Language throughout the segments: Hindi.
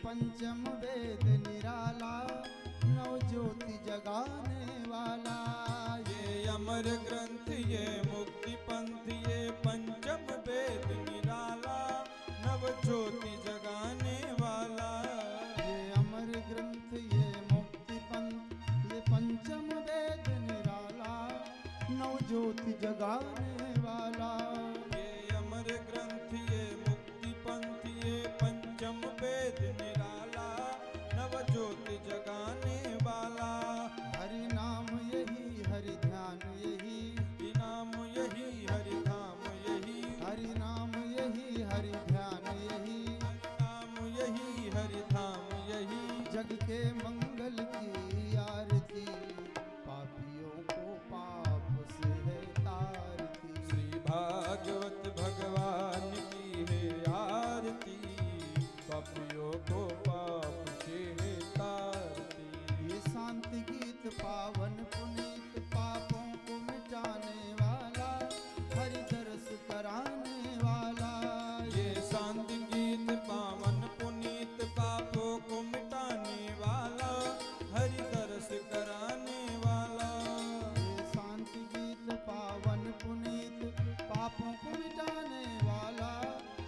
पंचम वेद निराला, नव ज्योति जगाने वाला। ये अमर ग्रंथ ये मुक्ति पंथ ये पंचम वेद निराला, नव ज्योति जगाने वाला। ये अमर ग्रंथ ये मुक्ति पंथ ये पंचम वेद निराला, नव ज्योति जगाने वाला। ये अमर ग्रंथ ये मुक्ति पंथ ये पंचम वेद निराला, नव ज्योति जगाने वाला। हरि नाम यही हरि ध्यान यही, हरि नाम यही हरि धाम यही, हरि नाम यही हरि ध्यान यही, हरि नाम यही हरि धाम यही। जग के मंगल की आरती, पापियों को पाप से है तारती। श्री भागवत भगवान की है आरती, पापियों को पाप से है तारती। ये शांति गीत पावन पुनीत, पापों को मिटाने वाला, हरि दर्श कराने वाला। ये शांति गीत पावन पुनीत, पापों को मिटाने वाला, हरि दर्श कराने वाला। ये शांति गीत पावन पुनीत, पापों को मिटाने वाला,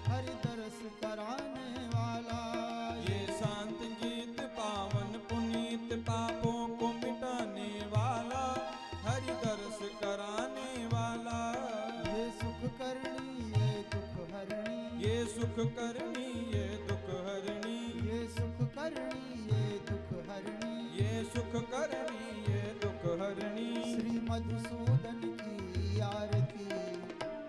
हरि दर्श कराने वाला। ये शांति गीत पावन पुनीत, पापों को मिटाने वाला, हरि दर्श कराने वाला। ये सुख करणी ये दुख हरणी, ये सुख करनी ये दुख हरणी, ये सुख करणी ये दुख हरणी। ये सुख करनी ये दुख हरणी। श्री मधुसूदन की आरती,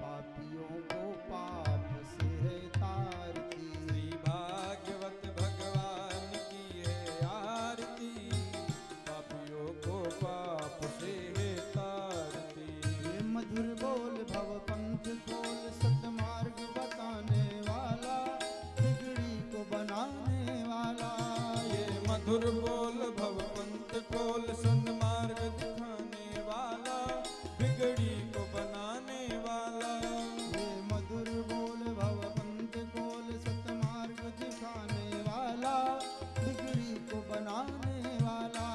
पापियों को पाप से है तारती। श्री भागवत भगवान की है आरती, पापियों को पाप से है तारती। ये मधुर बोल भव पंथ खोल, सतमार्ग बताने वाला, बिगड़ी को बनाने वाला। ये मधुर बोल भव पंथ खोल, सन्मार्ग दिखाने वाला, बिगड़ी को बनाने वाला। ये मधुर बोल भव पंथ खोल, सतमार्ग दिखाने वाला, बिगड़ी को बनाने वाला।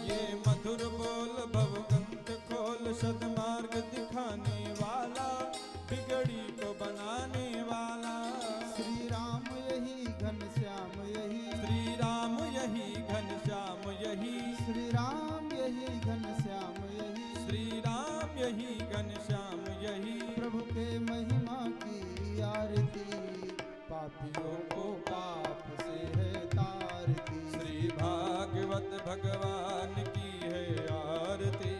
ये मधुर बोल भव पंथ खोल, सन्मार्ग दिखाने वाला, बिगड़ी को बनाने वाला। श्री राम यही घनश्याम यही, श्री राम यही घनश्याम यही, श्री राम यही घनश्याम यही। श्री राम यही घनश्याम यही। प्रभु के महिमा की आरती, पापियों को पाप से है तारती। श्री भागवत भगवान की है आरती,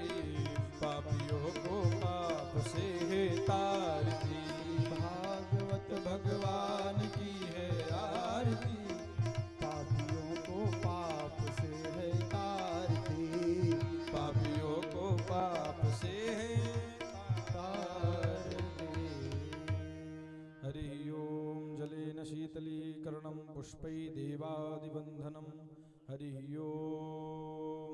पापियों को पाप से है तारती। भागवत भगवान की है आरती, पापियों को पाप से है तारती। पापियों को पाप से है तारती। हरि ओम। जलेन शीतलीकरणं पुष्पै देवादिवन्दनं। हरि ओम।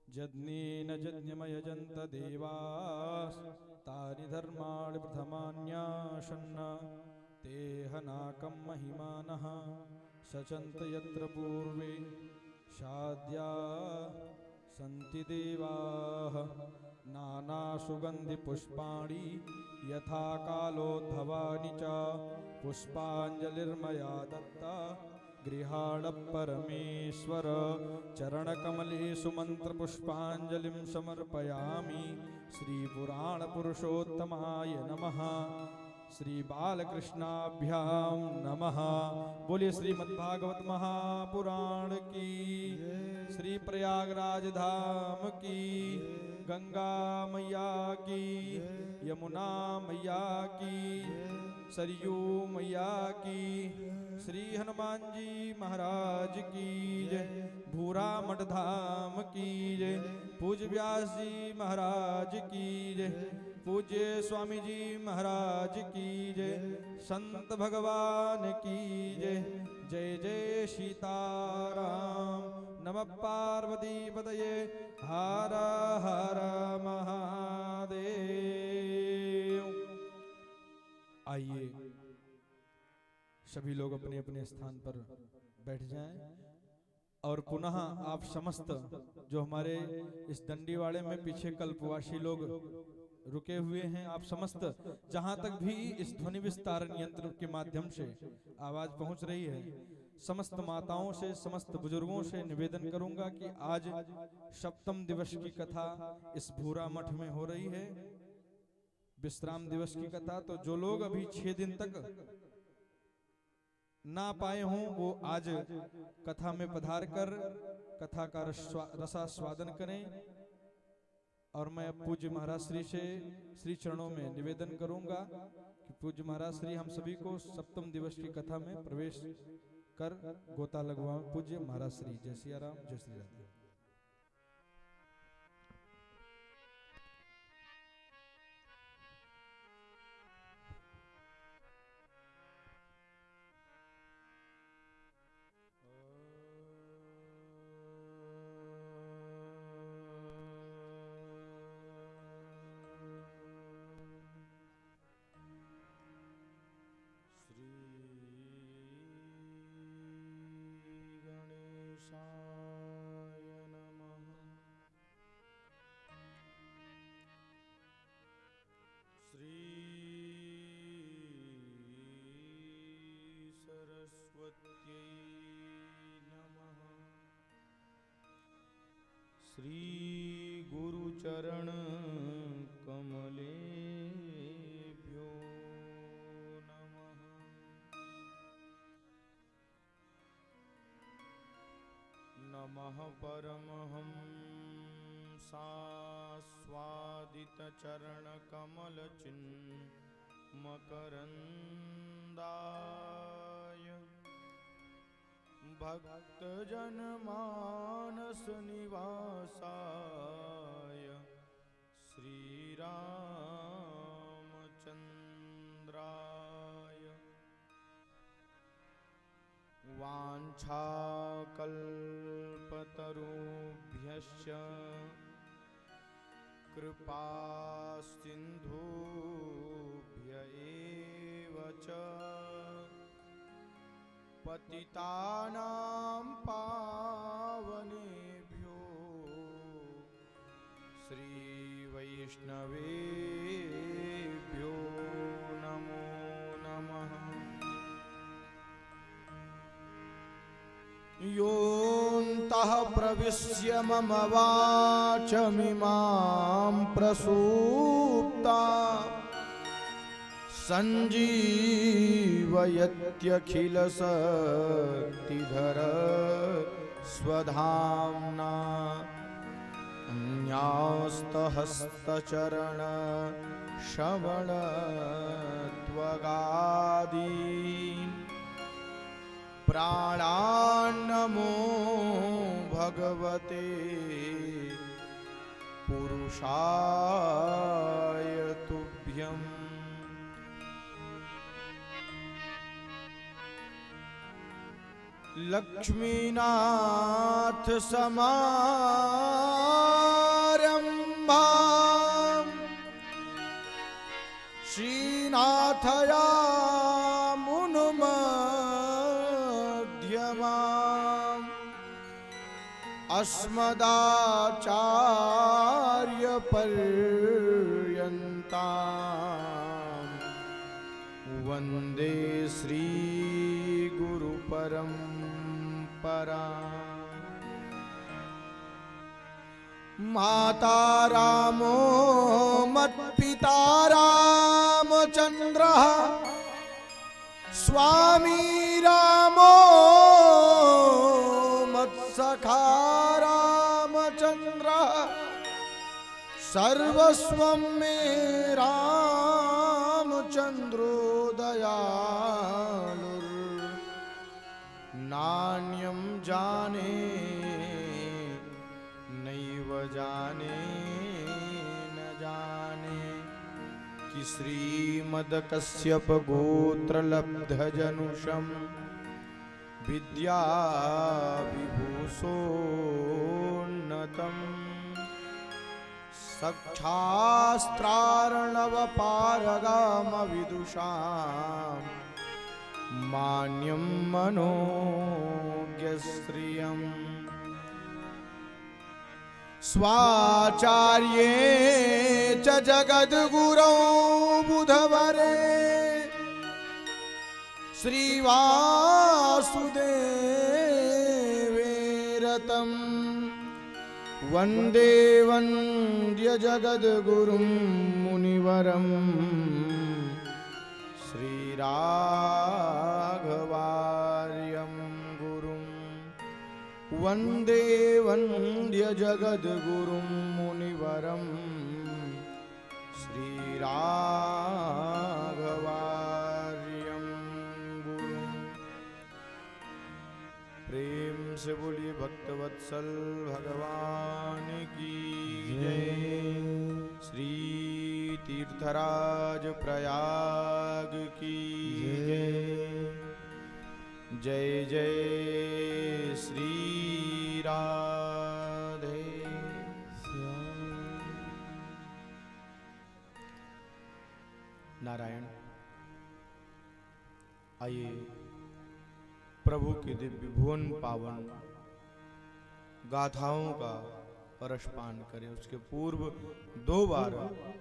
जज्ञेन जज्ञमयजन्त देवास्, तानि धर्माणि प्रथमान्यासन्न। ते हनाकं महिमानः, सचन्त यत्र पूर्वे शाद्या सन्ति देवाः। नानासुगन्धिपुष्पाणि यथा कालोद्भवानि च, पुष्पाञ्जलिर्मया दत्ता गृहाण परमेश्वर। चरणकमलेषु मन्त्रपुष्पाञ्जलिं समर्पयामि। श्रीपुराणपुरुषोत्तमाय नमः। श्री बालकृष्णाभ्याम नमः। बोलिए श्रीमद्भागवत महापुराण की, श्री प्रयागराज धाम की, गंगा मैया की, यमुना मैया की, सरयू मैया की, श्री हनुमान जी महाराज की जय। भूरा मठ धाम की जय। पूज्य व्यास जी महाराज की जय। पूज्य स्वामी जी महाराज की जय। संत भगवान की जय। जय जय सीताराम। नमः पार्वती पतये। हर हर महादेव। आइए सभी लोग अपने अपने स्थान पर बैठ जाएं। और पुनः आप समस्त जो हमारे इस दंडीवाड़े में पीछे कल्पवासी लोग रुके हुए हैं, आप समस्त जहां तक भी इस ध्वनि विस्तारण यंत्र के माध्यम से आवाज पहुंच रही है, समस्त माताओं से, समस्त बुजुर्गों से निवेदन करूंगा कि आज सप्तम दिवस की कथा इस भूरा मठ में हो रही है, विश्राम दिवस की कथा। तो जो लोग अभी 6 दिन तक ना पाए हों वो आज कथा में पधार कर कथा का रसास्वादन करें। और मैं पूज्य महाराज श्री से श्री चरणों में निवेदन करूंगा कि पूज्य महाराज श्री हम सभी को सप्तम दिवस की कथा में प्रवेश कर गोता लगवा। पूज्य महाराज श्री। जय सिया राम, जय श्री राधे। श्री गुरुचरण कमलेभ्यो नमः। नमः परमहंसास्वादित चरण कमल चिन्मकरन्दाय भक्त जन मानस निवासाय श्री रामचंद्राय वाञ्छाकल्पतरुभ्यश्च कृपा सिन्धुभ्य एव च पतितानां पावनेभ्यो श्री वैष्णवेभ्यो नमो नमः। योऽन्तः प्रविश्य मम वाचमिमां प्रसूप्ता सञ्जीवयत्यखिलशक्तिधर स्वधाम्ना न्यास्तहस्तचरण श्रवणत्वगादीन् प्राणान्नमो भगवते पुरुषाय तुभ्यम्। लक्ष्मीनाथ समारंभां श्रीनाथयामुनुमध्यमाम् अस्मदाचार्यपर्यन्तां वन्दे श्री गुरुपरम्परा। माता रामो मत्पिता रामचन्द्रः स्वामी रामो मत्सखा रामचन्द्रः सर्वस्वं मे रामचन्द्रो दयालुर् नान्यं जाने नैव जाने न जाने कि श्रीमद्कश्यप गोत्र लब्धजनुषं विद्या विभूषोन्नतं सक्षास्त्रार्णव पारगाम विदुषां मान्यं मनोज्ञश्रियम् स्वाचार्ये च जगद्गुरौ बुधवरे श्रीवासुदेवे रतं वन्दे वन्द्य जगद्गुरुं मुनिवरं श्रीराघवार्यं गुरुं वन्दे वन्द्य जगद्गुरुं मुनिवरं श्रीराघवार्यं गुरुं। प्रेम से बोलिए भक्तवत्सल भगवान की जय। श्री तीर्थराज प्रयाग की जय। जय जय श्री राधे श्याम। नारायण। आइए प्रभु के दिव्य भुवन पावन गाथाओं का रसपान करें। उसके पूर्व 2 बार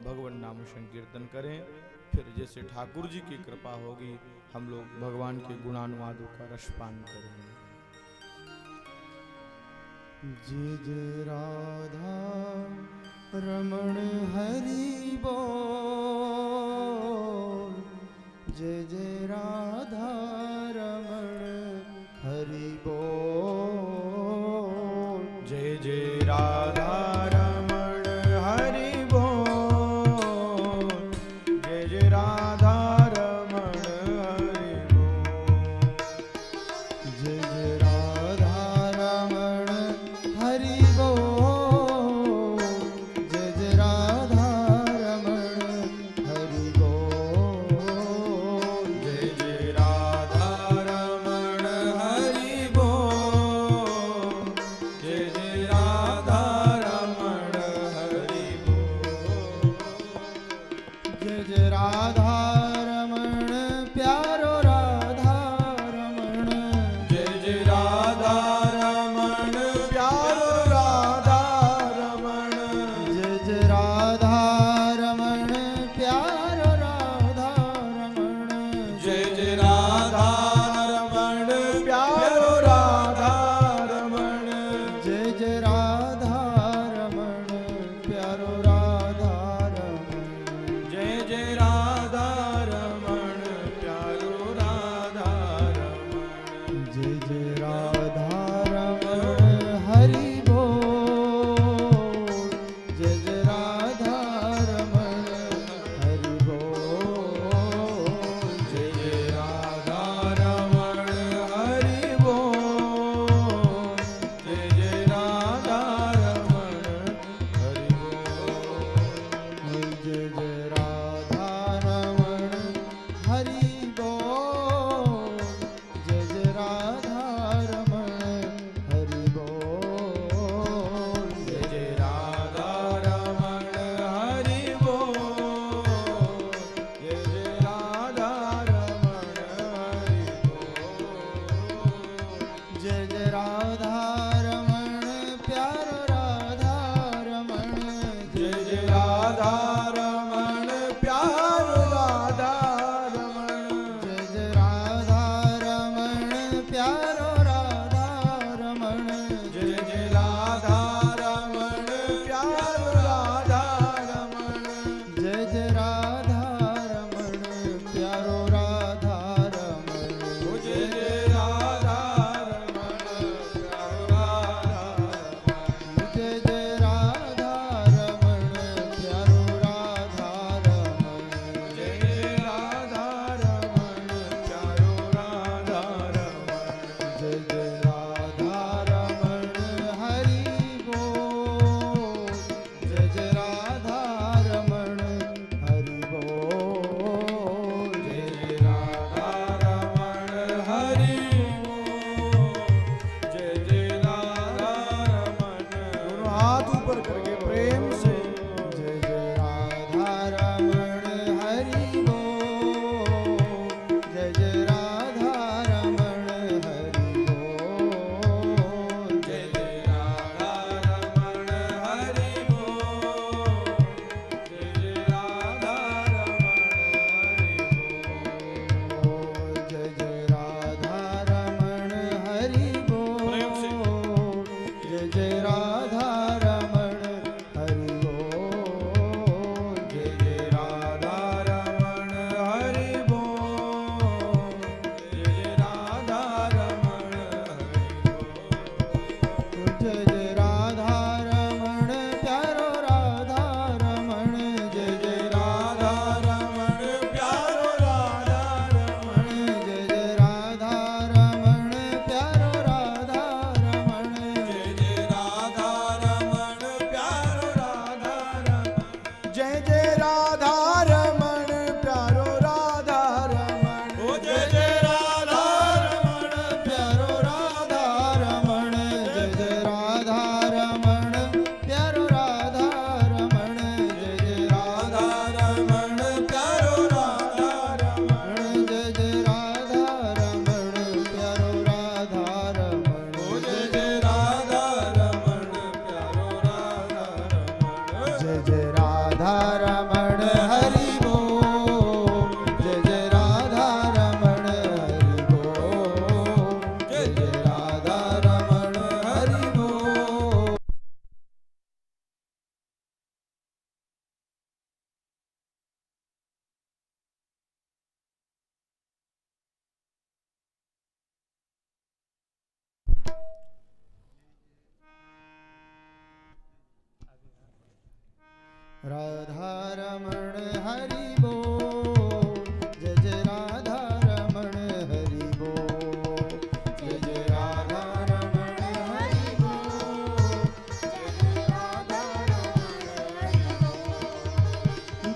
भगवान नाम संकीर्तन करें। फिर जैसे ठाकुर जी की कृपा होगी हम लोग भगवान के गुणानुवादों का रसपान करेंगे। जय जय राधा रमण हरि बोल। जय जय राधा रमण हरि बोल। जय जय राधा रमण हरि बोल। जय जय राधा रमण हरि बोल। जय जय राधा रमण हरि बोल। जय जय राधा रमण हरि बोल। जय जय राधा रमण हरि बोल। जय जय राधा रमण हरि बोल। जय जय राधा रमण प्यारो राधा रमण। जय जय राधा रमण प्यारो राधा रमण। जय जय राधा रमण प्यारो राधा रमण। जय जय राधा रमण प्यारो राधा रमण। जय जय राधा रमण प्यारो राधा रमण। जय जय राधा रमण प्यारो राधा रमण। जय जय राधा रमण हरि बोल। जय जय राधा रमण हरि बोल। जय जय राधा रमण हरि बोल। जय जय राधा रमण हरि बोल। जय जय राधा रमण हरि बोल। जय जय राधा रमण हरि बोल। जय जय राधा रमण हरि बोल। जय जय राधा रमण हरि बोल। जय जय राधा रमण प्यारो राधा रमण। जय जय राधा रमण प्यारो राधा रमण। जय जय राधा रमण प्यारो राधा रमण। जय जय राधा रमण प्यारो राधा रमण। जय जय राधा रमण प्यारो राधा रमण। जय जय राधा रमण प्यारो राधा रमण। जय जय राधा रमण प्यारो राधा रमण। जय जय राधा रमण प्यारो राधा रमण। जय जय राधा रमण हरि बोल। जय जय राधा रमण हरि बोल। जय जय राधा रमण हरि बोल। जय जय राधा रमण। दोनों हाथ ऊपर करके प्रेम से जय जय राधा रमण हरि बोल। जय जय राधा राधा रमण हरि बोल, जय जय राधा रमण हरि बोल, जय जय राधा रमण हरि बोल, जय जय राधा रमण हरि बोल,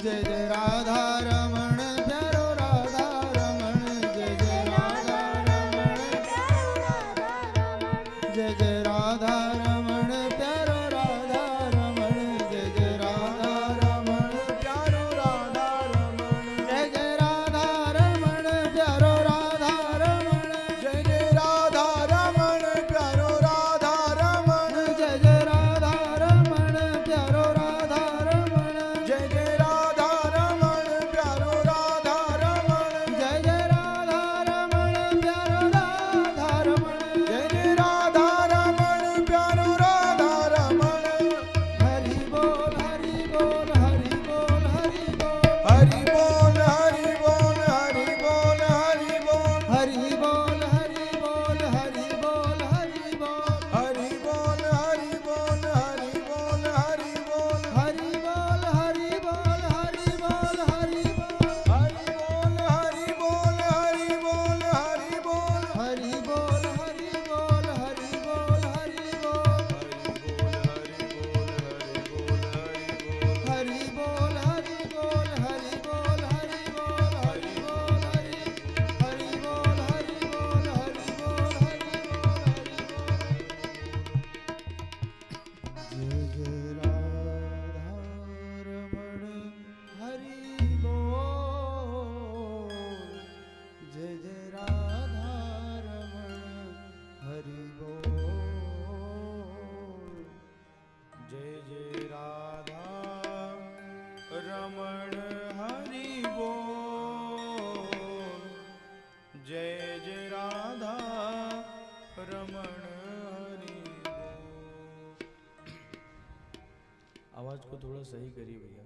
जय जय राधा रमण प्यारो राधा रमण, जय जय राधा रमण प्यारो राधा रमण, जय जय राधा रमण प्यारो राधा रमण, जय जय राधा रमण प्यारो राधा रमण, जय जय राधा रमण प्यारो राधा रमण, जय जय राधा रमण प्यारो राधा रमण, जय जय राधा रमण प्यारो राधा रमण, जय जय राधा रमण प्यारो राधा रमण, जय जय राधा रमण प्यारो राधा रमण, जय जय राधा रमण प्यारो राधा रमण, हरि बोल हरि बोल हरि बोल हरि बोल, हरि बोल हरि बोल हरि बोल हरि बोल, हरि बोल हरि बोल हरि बोल हरि बोल, हरि बोल हरि बोल हरि बोल हरि बोल, हरि बोल हरि बोल हरि बोल हरि बोल, हरि बोल हरि बोल हरि बोल हरि बोल, हरि बोल हरि बोल हरि बोल हरि बोल, हरि बोल हरि बोल हरि बोल हरि बोल, हरि बोल हरि हरि बोल हरि बोल हरि बोल हरि बोल हरि बोल, जय जय राधा रमण हरि बोल, जय जय राधा रमण हरि बोल, जय जय राधा रमण हरि बोल, जय जय राधा रमण हरि बोल। आवाज को थोड़ा सही करिए भैया,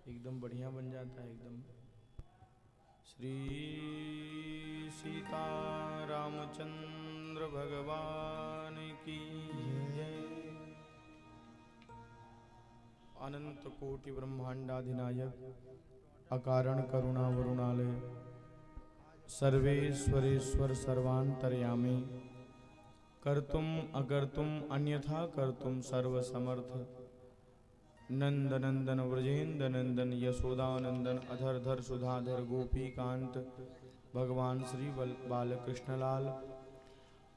एकदम बढ़िया बन जाता है एकदम। श्री सीता रामचंद्र भगवान की जय। अनंत कोटि ब्रह्मांडाधिनायक अकारण करुणा वरुणालय सर्वेश्वरेश्वर सर्वांतर्यामी कर्तुम अकर्तुम अन्यथा कर्तुम सर्वसमर्थ नंदनंदन व्रजेंद्र नंदन यशोदानंदन अधरधर सुधाधर गोपीकांत भगवान श्री बालकृष्णलाल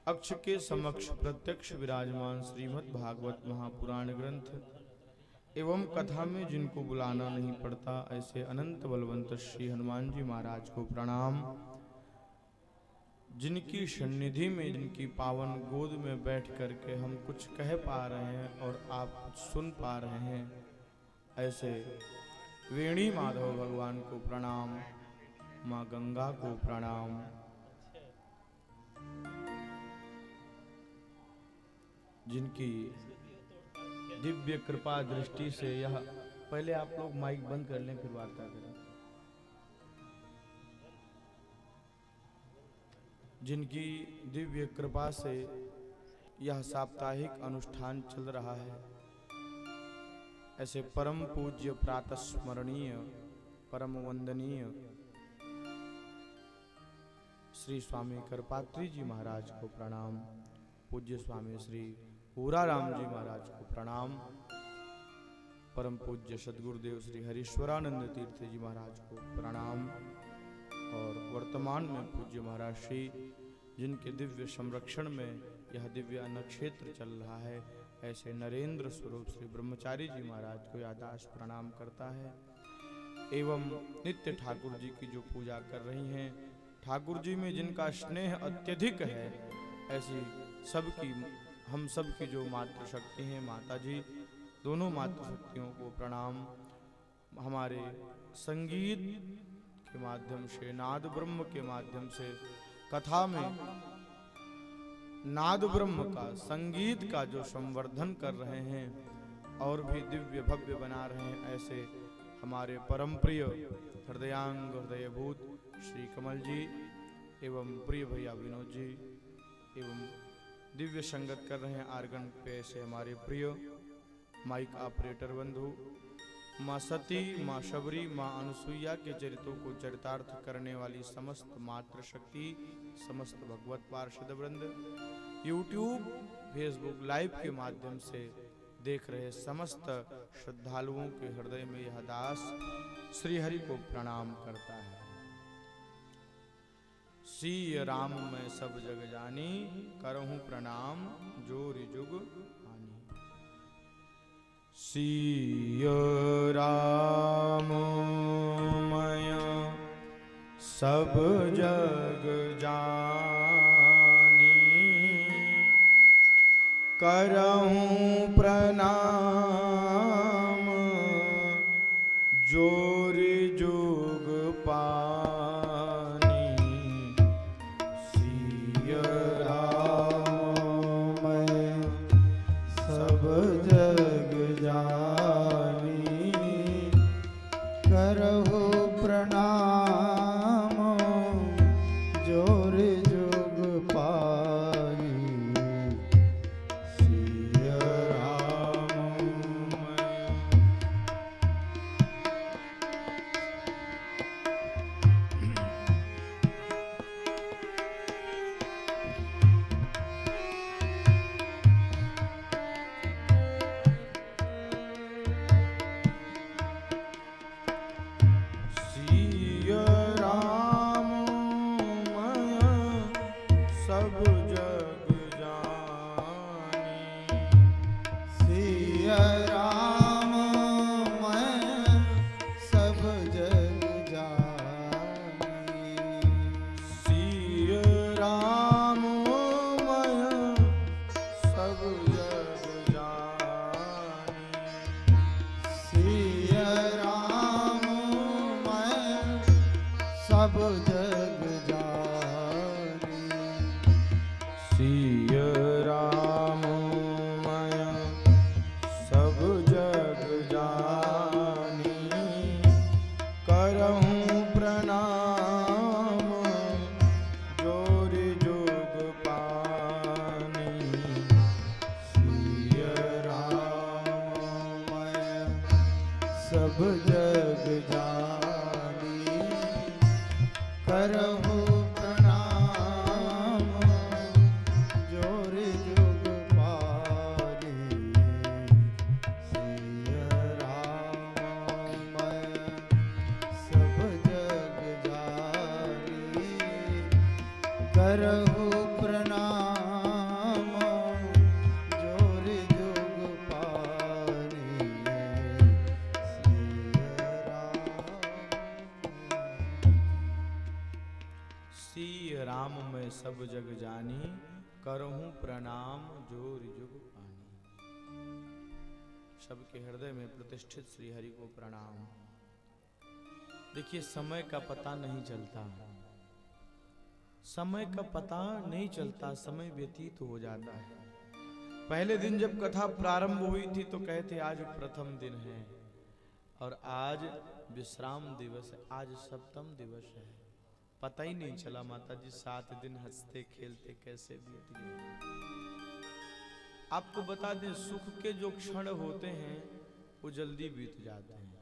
अक्ष के समक्ष प्रत्यक्ष विराजमान श्रीमद् भागवत महापुराण ग्रंथ एवं कथा में जिनको बुलाना नहीं पड़ता ऐसे अनंत बलवंत श्री हनुमान जी महाराज को प्रणाम। जिनकी सन्निधि में जिनकी पावन गोद में बैठ करके हम कुछ कह पा रहे हैं और आप कुछ सुन पा रहे हैं, ऐसे वेणी माधव भगवान को प्रणाम, माँ गंगा को प्रणाम। जिनकी दिव्य कृपा दृष्टि से यह, पहले आप लोग माइक बंद कर लें फिर वार्ता करें। जिनकी दिव्य कृपा से यह साप्ताहिक अनुष्ठान चल रहा है, ऐसे परम पूज्य प्रातस्मरणीय परम वंदनीय श्री स्वामी करपात्री जी महाराज को प्रणाम, पूज्य स्वामी श्री पूराराम जी महाराज को प्रणाम, परम पूज्य सद्गुरुदेव श्री हरीश्वरानंद तीर्थ जी महाराज को प्रणाम, और वर्तमान में पूज्य महाराज श्री जिनके दिव्य संरक्षण में यह दिव्य अन्न क्षेत्र चल रहा है, ऐसे नरेंद्र स्वरूप श्री ब्रह्मचारी जी महाराज को यादाश प्रणाम करता है। एवं नित्य ठाकुर जी की जो पूजा कर रही हैं, ठाकुर जी में जिनका स्नेह अत्यधिक है, ऐसी सबकी हम सब की जो मातृशक्ति हैं माता जी, दोनों मातृशक्तियों को प्रणाम। हमारे संगीत के माध्यम से, नाद ब्रह्म के माध्यम से कथा में नाद ब्रह्म का, संगीत का जो संवर्धन कर रहे हैं और भी दिव्य भव्य बना रहे हैं, ऐसे हमारे परम प्रिय हृदयांग हृदयभूत श्री कमल जी एवं प्रिय भैया विनोद जी एवं दिव्य संगत कर रहे हैं आर्गन पे, ऐसे हमारे प्रिय माइक ऑपरेटर बंधु, माँ सती, माँ शबरी, माँ अनुसुईया के चरित्रों को चरितार्थ करने वाली समस्त मातृशक्ति, समस्त भगवत पार्षद वृंद, यूट्यूब फेसबुक लाइव के माध्यम से देख रहे समस्त श्रद्धालुओं के हृदय में यह दास श्री हरि को प्रणाम करता है। सिय राम मैं सब जग जानी, करहूं प्रणाम जोरि जुग आनी। सिय राम मैं सब जग जानी, करहूं प्रणाम जोरि जुग पानी। सिय राम मैं सब जग जानी, करहु प्रणाम जोर जुग पाई। सिय राम मैं सिय राम मैं सब जग जानी। सिय राम मैं सब जग जानी। सिय राम मैं सब जग जानी। सिय राम मैं सब जग जानी। सिय राम मैं सब जग जानी, करहूं प्रणाम जोरि जुग पानी। सिय राम मैं सब जग जानी, करहु प्रणाम जोर जुग पानी। सिय राम मैं सब जग जानी, करहु प्रणाम जोर जुग पानी। सिय राम मैं सब जग जानी, करहूं प्रणाम जोरि जुग पानी। सबके हृदय में प्रतिष्ठित श्री हरि को प्रणाम। देखिए, समय का पता नहीं चलता, समय का पता नहीं चलता, समय व्यतीत हो जाता है। पहले दिन जब कथा प्रारंभ हुई थी तो कहते आज प्रथम दिन है, और आज विश्राम दिवस है, आज सप्तम दिवस है। पता ही नहीं चला माता जी, 7 दिन हंसते खेलते कैसे बीत गए। आपको बता दें, सुख के जो क्षण होते हैं वो जल्दी बीत जाते हैं।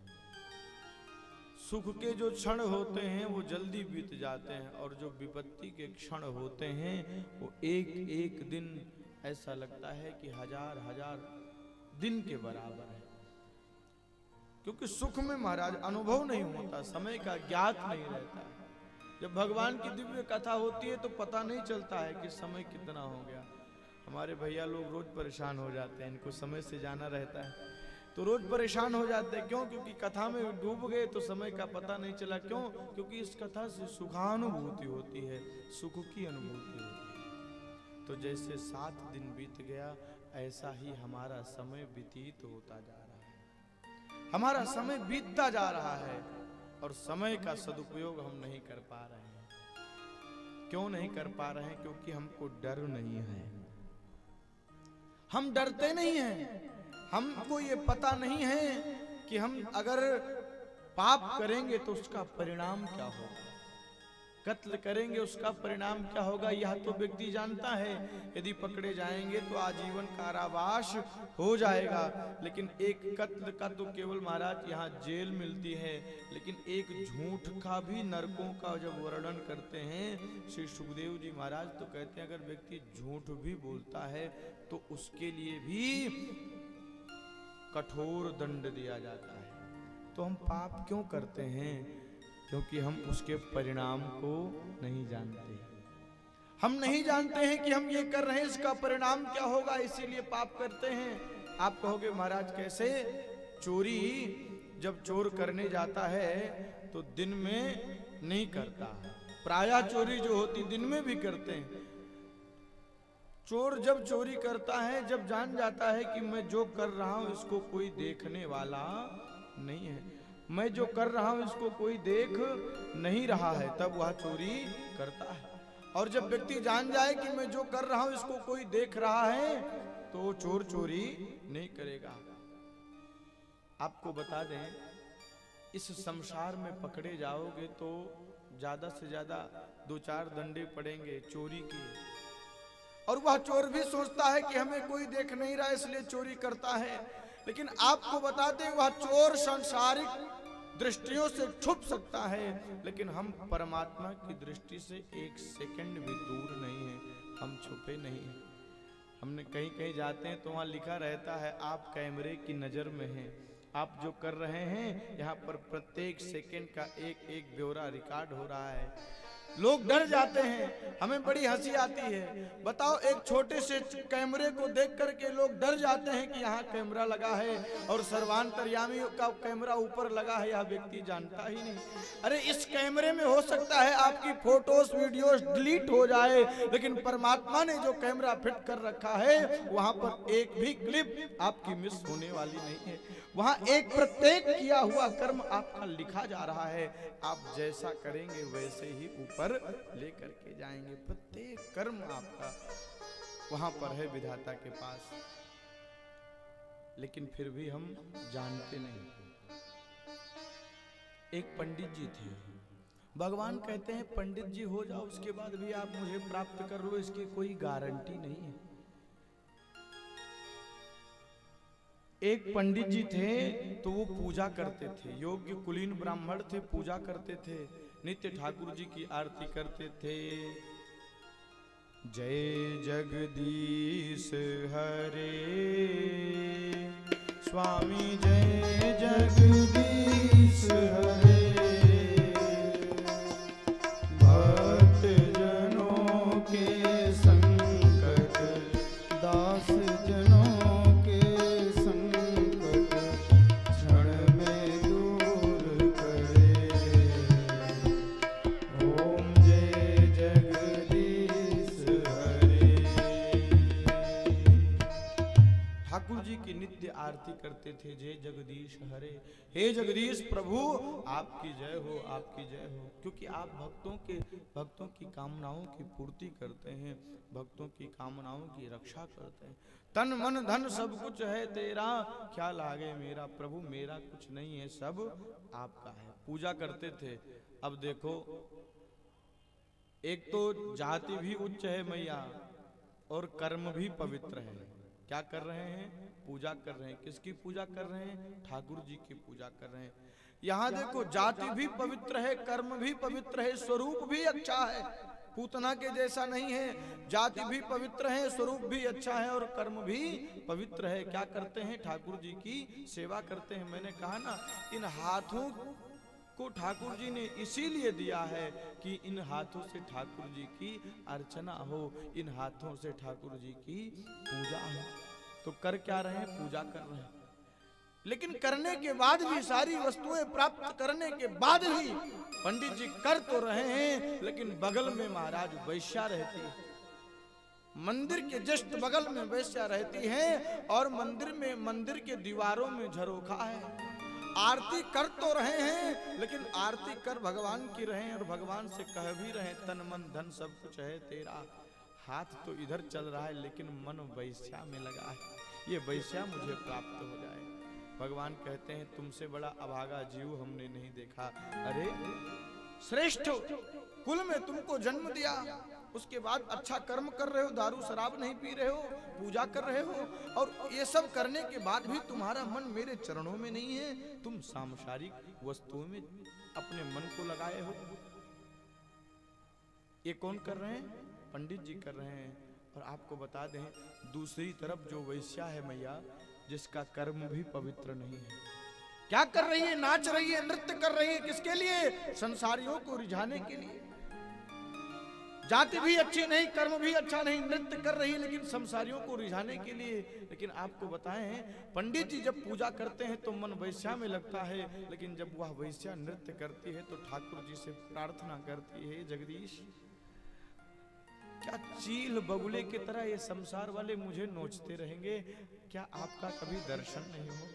सुख के जो क्षण होते हैं वो जल्दी बीत जाते हैं, और जो विपत्ति के क्षण होते हैं वो एक एक दिन ऐसा लगता है कि हजार हजार दिन के बराबर है। क्योंकि सुख में महाराज अनुभव नहीं होता, समय का ज्ञात नहीं रहता। जब भगवान की दिव्य कथा होती है तो पता नहीं चलता है कि समय कितना हो गया। हमारे भैया लोग रोज परेशान हो जाते हैं, इनको समय से जाना रहता है तो रोज परेशान हो जाते हैं। क्यों? क्योंकि कथा में डूब गए तो समय का पता नहीं चला। क्यों? क्योंकि इस कथा से सुखानुभूति होती है, सुख की अनुभूति होती है। तो जैसे 7 दिन बीत गया, ऐसा ही हमारा समय व्यतीत होता जा रहा है, हमारा समय बीतता जा रहा है, और समय का सदुपयोग हम नहीं कर पा रहे हैं। क्यों नहीं कर पा रहे हैं? क्योंकि हमको डर नहीं है, हम डरते नहीं हैं। हमको ये पता नहीं है कि हम अगर पाप करेंगे तो उसका परिणाम क्या होगा। कत्ल करेंगे उसका परिणाम क्या होगा यह तो व्यक्ति जानता है। यदि पकड़े जाएंगे तो आजीवन कारावास हो जाएगा। लेकिन एक कत्ल का तो केवल महाराज यहाँ जेल मिलती है, लेकिन एक झूठ का भी नरकों का जब वर्णन करते हैं श्री सुखदेव जी महाराज तो कहते हैं अगर व्यक्ति झूठ भी बोलता है तो उसके लिए भी कठोर दंड दिया जाता है। तो हम पाप क्यों करते हैं? क्योंकि हम उसके परिणाम को नहीं जानते। हम नहीं जानते हैं कि हम ये कर रहे हैं इसका परिणाम क्या होगा, इसीलिए पाप करते हैं। आप कहोगे महाराज कैसे? चोरी जब चोर करने जाता है तो दिन में नहीं करता, प्रायः चोरी जो होती दिन में भी करते हैं। चोर जब चोरी करता है जब जान जाता है कि मैं जो कर रहा हूं इसको कोई देखने वाला नहीं है, मैं जो कर रहा हूं इसको कोई देख नहीं रहा है, तब वह चोरी करता है। और जब व्यक्ति जान जाए कि मैं जो कर रहा हूं इसको कोई देख रहा है तो चोर चोरी नहीं करेगा। आपको बता दें इस संसार में पकड़े जाओगे तो ज्यादा से ज्यादा 2-4 दंडे पड़ेंगे चोरी के, और वह चोर भी सोचता है कि हमें कोई देख नहीं रहा इसलिए चोरी करता है। लेकिन आपको बता दें वह चोर सांसारिक दृष्टियों से छुप सकता है, लेकिन हम परमात्मा की दृष्टि से 1 सेकंड भी दूर नहीं है, हम छुपे नहीं हैं। हमने कहीं कहीं जाते हैं तो वहाँ लिखा रहता है आप कैमरे की नजर में हैं, आप जो कर रहे हैं यहाँ पर प्रत्येक सेकंड का एक एक ब्यौरा रिकॉर्ड हो रहा है। लोग डर जाते हैं, हमें बड़ी हंसी आती है। बताओ एक छोटे से कैमरे को देख करके लोग डर जाते हैं कि यहाँ कैमरा लगा है और सर्वांतर्यामी का कैमरा ऊपर लगा है, यह व्यक्ति जानता ही नहीं। अरे इस कैमरे में हो सकता है आपकी फोटोज वीडियोस डिलीट हो जाए, लेकिन परमात्मा ने जो कैमरा फिट कर रखा है वहां पर एक भी क्लिप आपकी मिस होने वाली नहीं है। वहां एक प्रत्येक किया हुआ कर्म आपका लिखा जा रहा है, आप जैसा करेंगे वैसे ही ऊपर लेकर के जाएंगे। प्रत्येक कर्म आपका वहां पर है विधाता के पास, लेकिन फिर भी हम जानते नहीं। एक पंडित जी थे, भगवान कहते हैं पंडित जी हो जाओ उसके बाद भी आप मुझे प्राप्त कर लो, इसकी कोई गारंटी नहीं है। एक पंडित जी थे तो वो पूजा करते थे, योग्य कुलीन ब्राह्मण थे, पूजा करते थे, नित्य ठाकुर जी की आरती करते थे। जय जगदीश हरे स्वामी जय जगदीश हरे, भक्त जनों के संकट दास जनों की नित्य आरती करते थे। जय जगदीश हरे, हे जगदीश प्रभु आपकी जय हो, आपकी जय हो। क्योंकि आप भक्तों की कामनाओं की पूर्ति करते हैं, भक्तों की कामनाओं की रक्षा करते हैं। तन मन धन सब कुछ है तेरा, क्या लागे मेरा प्रभु, मेरा कुछ नहीं है, सब आपका है। पूजा करते थे। अब देखो एक तो जाति भी उच्च है मैया और कर्म भी पवित्र है। क्या कर रहे हैं? पूजा कर रहे हैं। किसकी पूजा कर रहे हैं? ठाकुर जी की पूजा कर रहे हैं। यहाँ देखो जाति भी पवित्र है, कर्म भी पवित्र है, स्वरूप भी अच्छा है, पूतना के जैसा नहीं है। जाति भी पवित्र है, स्वरूप भी अच्छा है और कर्म भी पवित्र है। क्या करते हैं? ठाकुर जी की सेवा करते हैं। मैंने कहा ना इन हाथों को ठाकुर जी ने इसीलिए दिया है कि इन हाथों से ठाकुर जी की अर्चना हो, इन हाथों से ठाकुर जी की पूजा हो। तो कर क्या रहे हैं? पूजा कर रहे हैं। लेकिन करने के बाद भी, सारी वस्तुएं प्राप्त करने के बाद भी पंडित जी कर तो रहे हैं, लेकिन बगल में महाराज वैश्या रहती है। मंदिर के जस्ट बगल में वैश्या रहती है और मंदिर के दीवारों में झरोखा है। आरती कर तो रहे हैं, लेकिन आरती कर भगवान की रहे हैं और भगवान से कह भी रहे तन मन धन सब कुछ है तेरा। हाथ तो इधर चल रहा है लेकिन मन वैश्या में लगा है, ये वैश्या मुझे प्राप्त हो जाए। भगवान कहते हैं तुमसे बड़ा अभागा जीव हमने नहीं देखा। अरे श्रेष्ठ कुल में तुमको जन्म दिया, उसके बाद अच्छा कर्म कर रहे हो, दारू शराब नहीं पी रहे हो, पूजा कर रहे हो, और ये सब करने के बाद भी तुम्हारा मन मेरे चरणों में नहीं है, तुम सांसारिक वस्तुओं में अपने मन को लगाए हो। ये कौन कर रहे हैं? पंडित जी कर रहे हैं। और आपको बता दें, दूसरी तरफ जो वैश्या है मैया, जिसका कर्म भी पवित्र नहीं है, क्या कर रही है? नाच रही है, नृत्य कर रही है। किसके लिए? संसारियों को रिझाने के लिए। जाति भी अच्छी नहीं, कर्म भी अच्छा नहीं, नृत्य कर रही है लेकिन संसारियों को रिझाने के लिए। लेकिन आपको बताएं, पंडित जी जब पूजा करते हैं तो मन वैश्या में लगता है, लेकिन जब वह वैश्या नृत्य करती है तो ठाकुर जी से प्रार्थना करती है, जगदीश क्या चील बगुले की तरह ये संसार वाले मुझे नोचते रहेंगे, क्या आपका कभी दर्शन नहीं हो?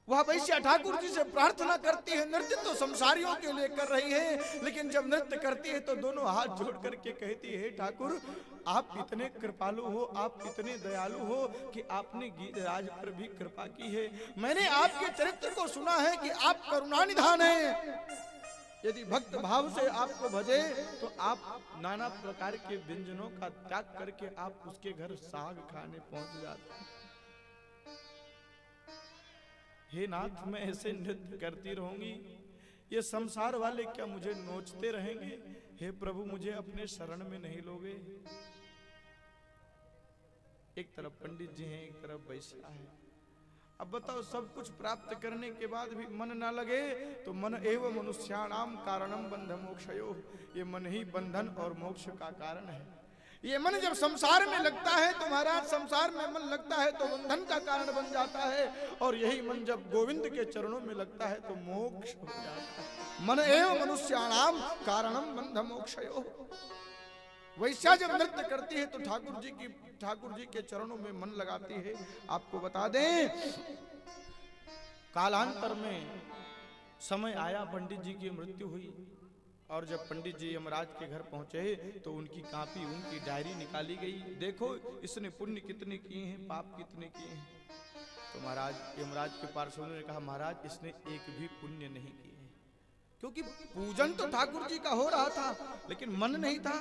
वह वैश्या ठाकुर जी से प्रार्थना करती है। नृत्य तो संसारियों के लिए कर रही है, लेकिन जब नृत्य करती है तो दोनों हाथ जोड़ करके कहती है, ठाकुर आप इतने कृपालु हो, आप इतने दयालु हो कि आपने गिरिराज पर भी कृपा की है। मैंने आपके चरित्र को सुना है कि आप करुणानिधान हैं। यदि भक्त भाव से आपको भजे तो आप नाना प्रकार के व्यंजनों का त्याग करके आप उसके घर साग खाने पहुंच जाते हैं। हे नाथ, मैं ऐसे नृत्य करती रहूंगी, ये संसार वाले क्या मुझे नोचते रहेंगे? हे प्रभु, मुझे अपने शरण में नहीं लोगे? एक तरफ पंडित जी हैं, एक तरफ वैश्या है। अब बताओ, सब कुछ प्राप्त करने के बाद भी मन ना लगे तो मन एव मनुष्याणाम कारणम बंध मोक्षयो, ये मन ही बंधन और मोक्ष का कारण है। ये मन जब संसार में लगता है तो महाराज, संसार में मन लगता है तो बंधन का कारण बन जाता है, और यही मन जब गोविंद के चरणों में लगता है तो मोक्ष हो जाता है। मन एव मनुष्याणाम कारणम बंध मोक्षयो। वैश्या जब नृत्य करती है तो ठाकुर जी के चरणों में मन लगाती है। आपको बता दें, कालांतर में समय आया, पंडित जी की मृत्यु हुई, और जब पंडित जी यमराज के घर पहुंचे तो उनकी कॉपी, उनकी डायरी निकाली गई। देखो इसने पुण्य कितने किए हैं, पाप कितने किए हैं। तो महाराज, यमराज के पार्षदों ने कहा, महाराज इसने एक भी पुण्य नहीं किए, क्योंकि पूजन तो ठाकुर जी का हो रहा था लेकिन मन नहीं था।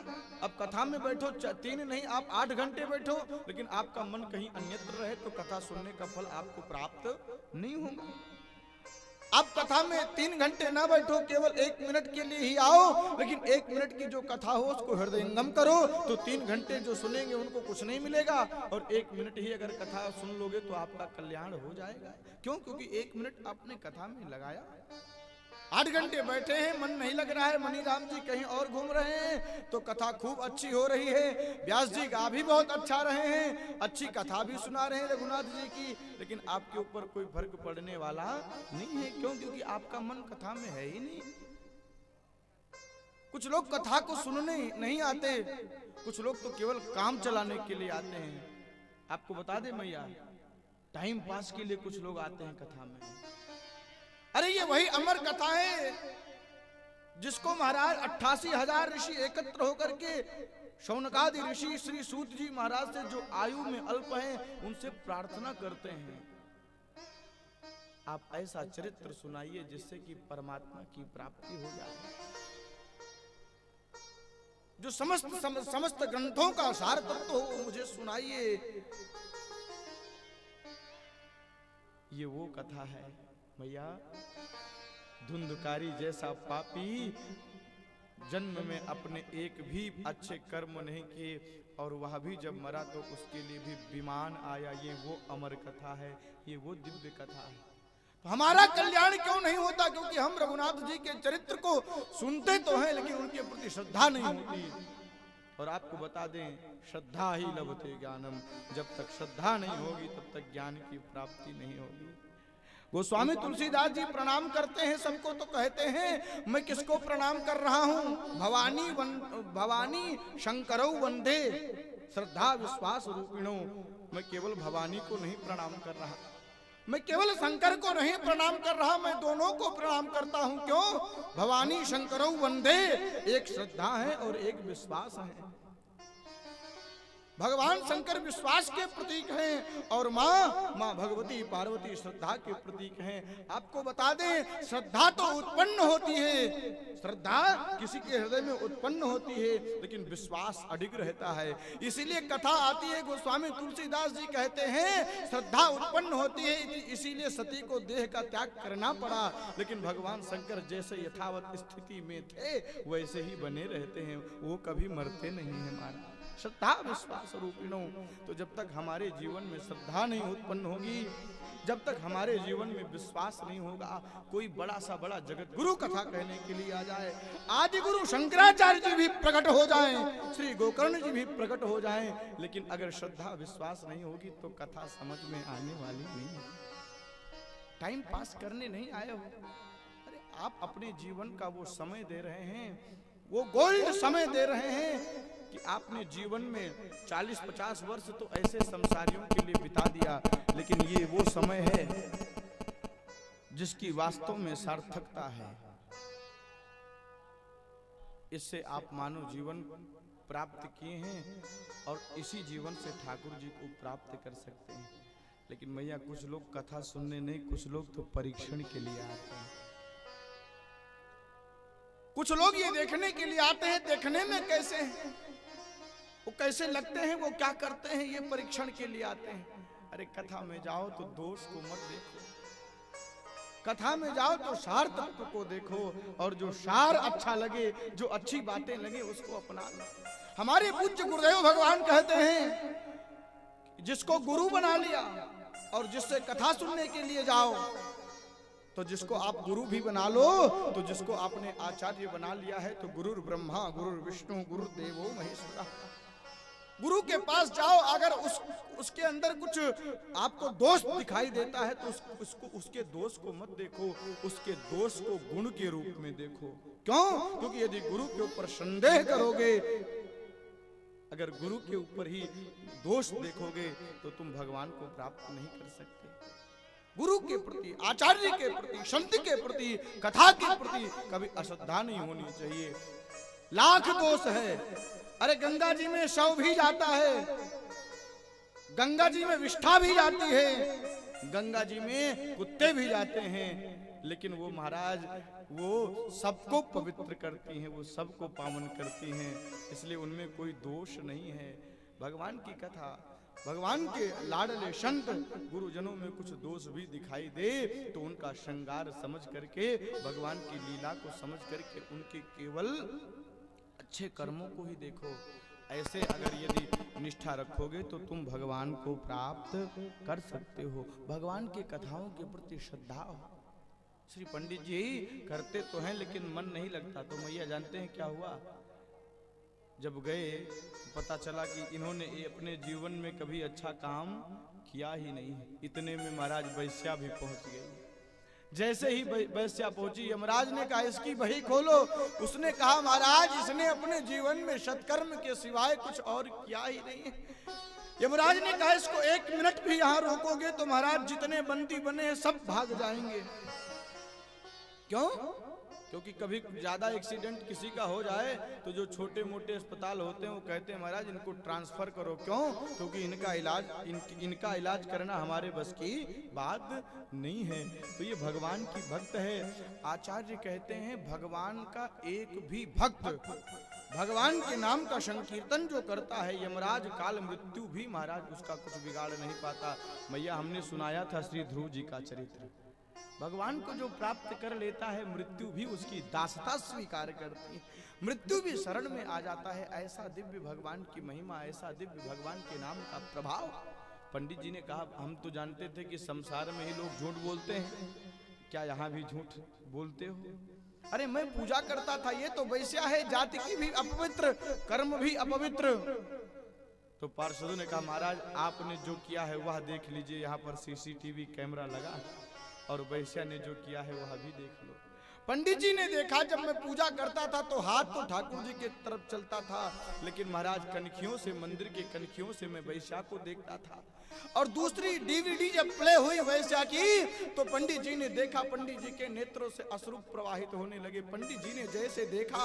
अब कथा में बैठो 3 नहीं, आप 8 घंटे बैठो, लेकिन आपका मन कहीं अन्यत्र रहे तो कथा सुनने का फल आपको प्राप्त नहीं होगा। आप कथा में 3 घंटे ना बैठो, केवल 1 मिनट के लिए ही आओ, लेकिन 1 मिनट की जो कथा हो उसको हृदयंगम करो, तो 3 घंटे जो सुनेंगे उनको कुछ नहीं मिलेगा, और 1 मिनट ही अगर कथा सुन लोगे तो आपका कल्याण हो जाएगा। क्यों? क्योंकि 1 मिनट आपने कथा में लगाया। 8 घंटे बैठे हैं, मन नहीं लग रहा है, मनीराम जी कहीं और घूम रहे हैं, तो कथा खूब अच्छी हो रही है, व्यास जी गा भी बहुत अच्छा रहे हैं, अच्छी कथा भी सुना रहे हैं रघुनाथ जी की, लेकिन आपके ऊपर कोई फर्क पड़ने वाला नहीं है। क्यों? क्योंकि आपका मन कथा में है ही नहीं। कुछ लोग कथा को सुनने नहीं आते, कुछ लोग तो केवल काम चलाने के लिए आते हैं। आपको बता दे मैया, टाइम पास के लिए कुछ लोग आते हैं कथा में। अरे ये वही अमर कथा है जिसको महाराज 88,000 ऋषि एकत्र होकर के शौनकादि ऋषि श्री सूत जी महाराज से, जो आयु में अल्प हैं, उनसे प्रार्थना करते हैं। आप ऐसा चरित्र सुनाइए जिससे कि परमात्मा की प्राप्ति हो जाए। जो समस्त ग्रंथों का सार तत्व हो, मुझे सुनाइए। ये वो कथा है भैया, धुंधकारी जैसा पापी जन्म में अपने एक भी अच्छे कर्म नहीं किए, और वह भी जब मरा तो उसके लिए भी विमान आया। ये वो अमर कथा है, ये वो दिव्य कथा है। तो हमारा कल्याण क्यों नहीं होता? क्योंकि हम रघुनाथ जी के चरित्र को सुनते तो हैं, लेकिन उनके प्रति श्रद्धा नहीं होती। और आपको बता दें, श्रद्धा ही लभते ज्ञानम, जब तक श्रद्धा नहीं होगी तब तक ज्ञान की प्राप्ति नहीं होगी। गोस्वामी तुलसीदास जी प्रणाम करते हैं सबको, तो कहते हैं मैं किसको प्रणाम कर रहा हूं? भवानी शंकरौ वंदे श्रद्धा विश्वास रूपिणो। मैं केवल भवानी को नहीं प्रणाम कर रहा, मैं केवल शंकर को नहीं प्रणाम कर रहा, मैं दोनों को प्रणाम करता हूं। क्यों? भवानी शंकरौ वंदे, एक श्रद्धा है और एक विश्वास है। भगवान शंकर विश्वास के प्रतीक हैं और माँ भगवती पार्वती श्रद्धा के प्रतीक हैं। आपको बता दें, श्रद्धा तो उत्पन्न होती है, श्रद्धा किसी के हृदय में उत्पन्न होती है, लेकिन विश्वास अडिग रहता है। इसीलिए कथा आती है, गोस्वामी तुलसीदास जी कहते हैं श्रद्धा उत्पन्न होती है, इसीलिए सती को देह का त्याग करना पड़ा। लेकिन भगवान शंकर जैसे यथावत स्थिति में थे वैसे ही बने रहते हैं, वो कभी मरते नहीं है। हमारा श्रद्धा विश्वास रूपिणों। तो जब तक हमारे जीवन में श्रद्धा नहीं उत्पन्न होगी, जब तक हमारे जीवन में विश्वास नहीं होगा, कोई बड़ा सा बड़ा जगत गुरु कथा कहने के लिए आ जाए, आदि गुरु शंकराचार्य जी भी प्रकट हो जाएं, श्री गोकर्ण जी भी प्रकट हो जाएं, लेकिन अगर श्रद्धा विश्वास नहीं होगी तो कथा समझ में आने वाली नहीं है। टाइम पास करने नहीं आए हो, अरे आप अपने जीवन का वो समय दे रहे हैं, वो गोल्ड समय दे रहे हैं कि आपने जीवन में 40-50 वर्ष तो ऐसे संसारियों के लिए बिता दिया, लेकिन ये वो समय है जिसकी वास्तव में सार्थकता है। इससे आप मानव जीवन प्राप्त किए हैं और इसी जीवन से ठाकुर जी को प्राप्त कर सकते हैं। लेकिन मैया कुछ लोग कथा सुनने नहीं, कुछ लोग तो परीक्षण के लिए आते हैं, कुछ लोग ये देखने के लिए आते हैं देखने में कैसे हैं, वो कैसे लगते हैं, वो क्या करते हैं, ये परीक्षण के लिए आते हैं। अरे कथा में जाओ तो दोष को मत देखो, कथा में जाओ तो सार तत्व को देखो, और जो सार अच्छा लगे, जो अच्छी बातें लगे उसको अपना लो। हमारे पूज्य गुरुदेव भगवान कहते हैं जिसको गुरु बना लिया और जिससे कथा सुनने के लिए जाओ, तो जिसको आप गुरु भी बना लो, तो जिसको आपने आचार्य बना लिया है, तो गुरुर ब्रह्मा गुरुर विष्णु गुरुदेवो महेश्वरा। गुरु के पास जाओ, अगर उसके अंदर कुछ आपको दोष दिखाई देता है तो उसके दोष को मत देखो, उसके दोष को गुण के रूप में देखो। क्यों? क्योंकि यदि गुरु के ऊपर संदेह करोगे, अगर गुरु के ऊपर ही दोष देखोगे तो तुम भगवान को प्राप्त नहीं कर सकते। गुरु के प्रति, आचार्य के प्रति, संत के प्रति, कथा के प्रति कभी अश्रद्धा नहीं होनी चाहिए। लाख दोष है, अरे गंगा जी में शव भी जाता है, गंगा जी में विष्ठा भी जाती है, गंगा जी में कुत्ते भी जाते हैं, लेकिन वो महाराज वो सबको पवित्र करती हैं, वो सबको पावन करती हैं, इसलिए उनमें कोई दोष नहीं है। भगवान की कथा, भगवान के लाडले संत गुरुजनों में कुछ दोष भी दिखाई दे तो उनका श्रृंगार समझ करके, भगवान की लीला को समझ करके उनके केवल अच्छे कर्मों को ही देखो। ऐसे अगर यदि निष्ठा रखोगे तो तुम भगवान को प्राप्त कर सकते हो। भगवान की कथाओं के प्रति श्रद्धा हो। श्री पंडित जी करते तो हैं लेकिन मन नहीं लगता, तो मैया जानते हैं क्या हुआ? जब गए तो पता चला कि इन्होंने अपने जीवन में कभी अच्छा काम किया ही नहीं। इतने में महाराज वैश्या भी पहुंच गई। जैसे ही वैश्या पहुंची, यमराज ने कहा इसकी बही खोलो। उसने कहा महाराज इसने अपने जीवन में सत्कर्म के सिवाय कुछ और किया ही नहीं है। यमराज ने कहा इसको 1 मिनट भी यहाँ रोकोगे तो महाराज जितने बंदी बने हैं सब भाग जाएंगे। क्यों? क्योंकि कभी ज्यादा एक्सीडेंट किसी का हो जाए तो जो छोटे मोटे अस्पताल होते हैं वो कहते हैं महाराज इनको ट्रांसफर करो। क्यों? क्योंकि इनका इलाज करना हमारे बस की बात नहीं है। तो ये भगवान की भक्त है। आचार्य कहते हैं भगवान का एक भी भक्त भगवान के नाम का संकीर्तन जो करता है, यमराज काल मृत्यु भी महाराज उसका कुछ बिगाड़ नहीं पाता। मैया हमने सुनाया था श्री ध्रुव जी का चरित्र। भगवान को जो प्राप्त कर लेता है मृत्यु भी उसकी दासता स्वीकार करती है, मृत्यु भी शरण में आ जाता है। ऐसा दिव्य भगवान की महिमा, ऐसा दिव्य भगवान के नाम का प्रभाव। पंडित जी ने कहा हम तो जानते थे कि संसार में ही लोग झूठ बोलते हैं, क्या यहाँ भी झूठ बोलते हो? अरे मैं पूजा करता था, ये तो वैश्या है, जाति की भी अपवित्र, कर्म भी अपवित्र। तो पार्षदों ने कहा महाराज आपने जो किया है वह देख लीजिए, यहाँ पर CCTV कैमरा लगा और वैश्या ने जो किया है वह भी देख लो। पंडित जी ने देखा जब मैं पूजा करता था तो हाथ तो ठाकुर जी के तरफ चलता था, लेकिन महाराज कनखियों से, मंदिर के कनखियों से मैं वैश्या को देखता था। और दूसरी डीवीडी जब प्ले हुई वैश्या की तो पंडित जी ने देखा, पंडित जी के नेत्रों से अश्रु प्रवाहित होने लगे। पंडित जी ने जैसे देखा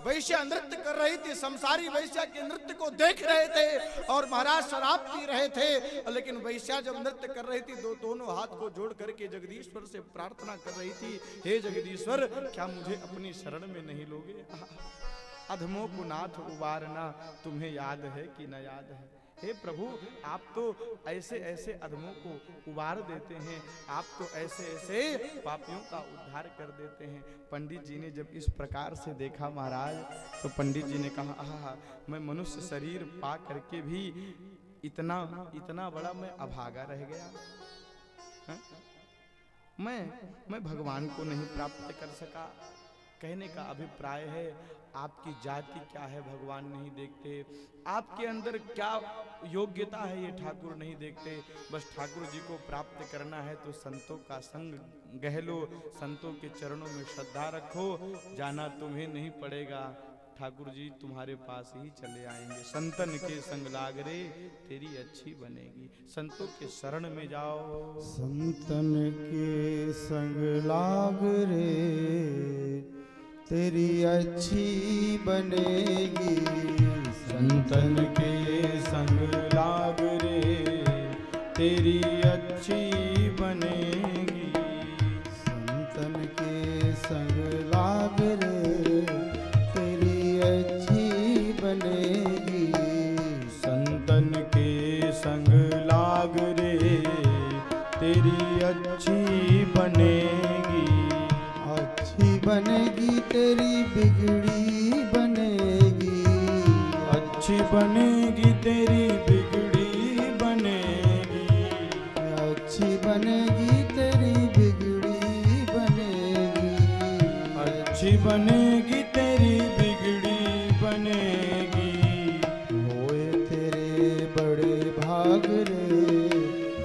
वैश्या नृत्य कर रही थी, संसारी वैश्या के नृत्य को देख रहे थे और महाराज शराब पी रहे थे, लेकिन वैश्या जब नृत्य कर रही थी दोनों हाथ को जोड़ करके जगदीश्वर से प्रार्थना कर रही थी, हे जगदीश्वर क्या मुझे अपनी शरण में नहीं लोगे? अधमों को नाथ उबारना तुम्हें याद है कि न याद है? हे प्रभु आप तो ऐसे ऐसे अधमों को उबार देते हैं, आप तो ऐसे ऐसे पापियों का उद्धार कर देते हैं। पंडित जी ने जब इस प्रकार से देखा महाराज तो पंडित जी ने कहा, आहा मैं मनुष्य शरीर पा करके भी इतना इतना बड़ा मैं अभागा रह गया। हा? मैं भगवान को नहीं प्राप्त कर सका। कहने का अभिप्राय है आपकी जाति क्या है भगवान नहीं देखते, आपके अंदर क्या योग्यता है ये ठाकुर नहीं देखते। बस ठाकुर जी को प्राप्त करना है तो संतों का संग गहलो, संतों के चरणों में श्रद्धा रखो, जाना तुम्हें नहीं पड़ेगा, ठाकुर जी तुम्हारे पास ही चले आएंगे। संतन के संग लाग रे तेरी अच्छी बनेगी, संतों के शरण में जाओ। संतन के संग लाग रे तेरी अच्छी बनेगी, संतन के संग लाग रे तेरी अच्छी बनेगी, संतन के संग लाग रे तेरी अच्छी बनेगी, संतन के संग लाग रे तेरी अच्छी बनेगी, अच्छी बनेगी तेरी बिगड़ी बनेगी, अच्छी बनेगी तेरी बिगड़ी बनेगी, अच्छी बनेगी तेरी बिगड़ी बनेगी, अच्छी बनेगी तेरी बिगड़ी बनेगी। होए तेरे बड़े भाग रे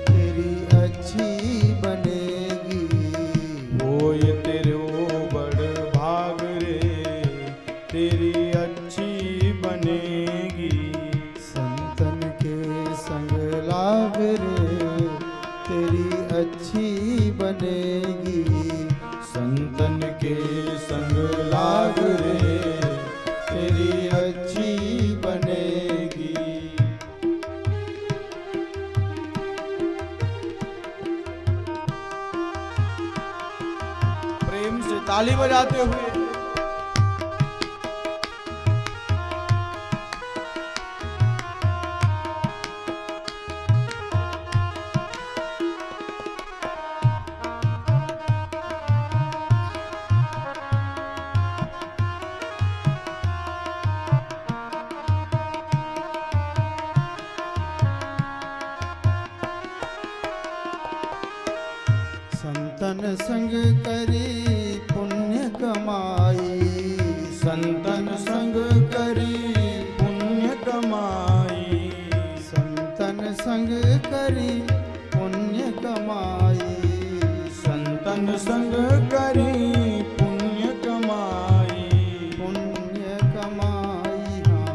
तेरी अच्छी बनेगी, होए तेरे ओ बड़ भाग रे तेरी अच्छी बनेगी, संतन के संग लाग रे तेरी अच्छी बनेगी, संतन के संग लाग रे तेरी अच्छी बनेगी। प्रेम से ताली बजाते हुए संतन संग करी पुण्य कमाई, संतन संग करी पुण्य कमाई, संतन संग करी पुण्य कमाई, संतन संग करी पुण्य कमाई, पुण्य कमाई हाँ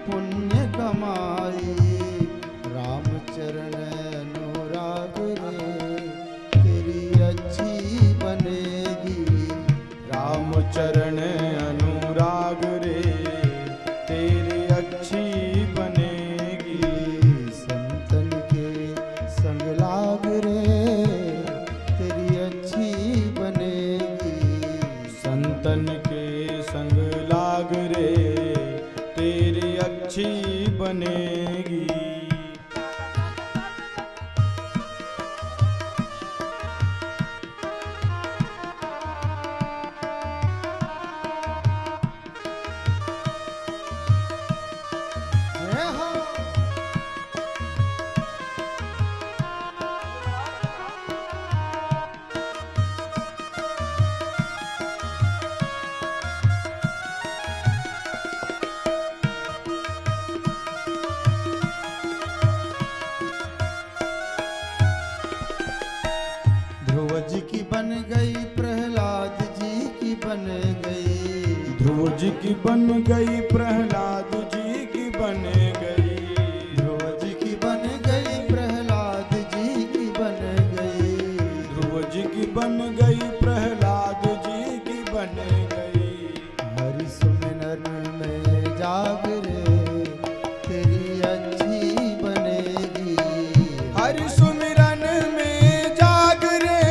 पुण्य कमाई, रामचरण अनुराग रे तेरी अच्छी बनेगी, रामचरण अनुराग रे तेरी अच्छी बनेगी, संतन के संग लाग रे तेरी अच्छी बनेगी, संतन के संग लाग रे तेरी अच्छी बनेगी। जय हो। ध्रुव जी की बन गई, प्रहलाद जी की बन गई। ध्रुव जी की बन गई, प्रहलाद जी की बन गई। ध्रुव जी की बन गई, प्रहलाद जी की बन गई। ध्रुव जी की बन गई, प्रहलाद जी की बन गई। हरि सुमिरन में जाग रे, तेरी अच्छी बनेगी। हरि सुमिरन में जाग रे,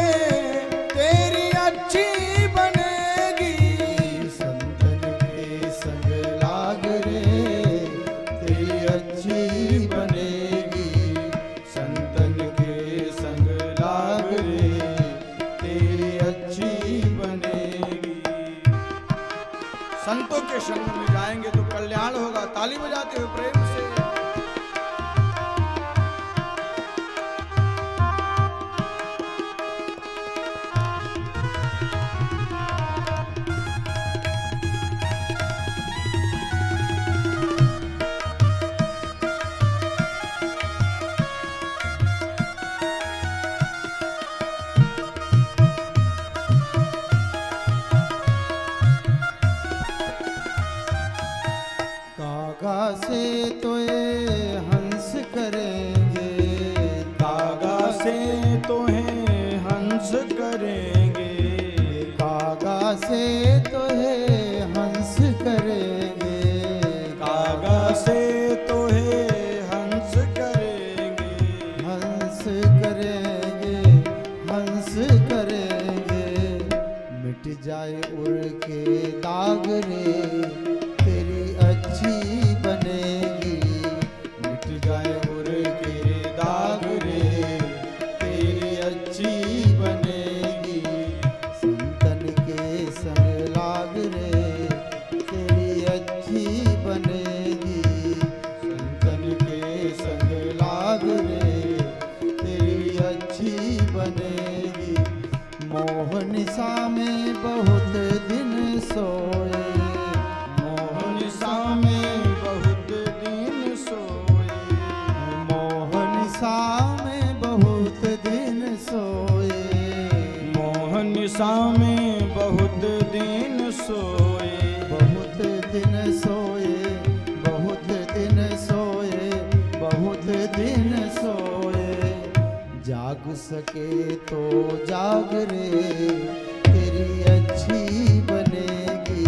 तेरी अच्छी बनेगी। संतन के संग लाग रे, तेरी अच्छी बनेगी। संतन के संग लाग रे, तेरी अच्छी बनेगी। संतों के संग में जाएंगे तो कल्याण होगा। ताली बजाते हुए प्रेम से। कागा से तो ये हंस करेंगे। कागा से तोहें हंस करेंगे। कागा से तो ये हंस करेंगे। कागा से तोहें हंस करेंगे। हंस करेंगे, हंस करेंगे। मिट जाए उड़ के दाग रे, तेरी अच्छी बनेगी। मिट जाए उड़ के दाग रे, तेरी अच्छी बनेगी। संतन के संग लाग रे, तेरी अच्छी बनेगी। संतन के संग लाग रे, तेरी अच्छी बनेगी। मोहनिशा में बहुत दिन सोए। मोहनिशा में बहुत दिन सोए। मोहनिशा में बहुत दिन सोए। मोहनिशा में बहुत दिन सोए। बहुत दिन सोए, बहुत दिन सोए, बहुत दिन सोए। जाग सके तो जाग रे, तेरी अच्छी बनेगी।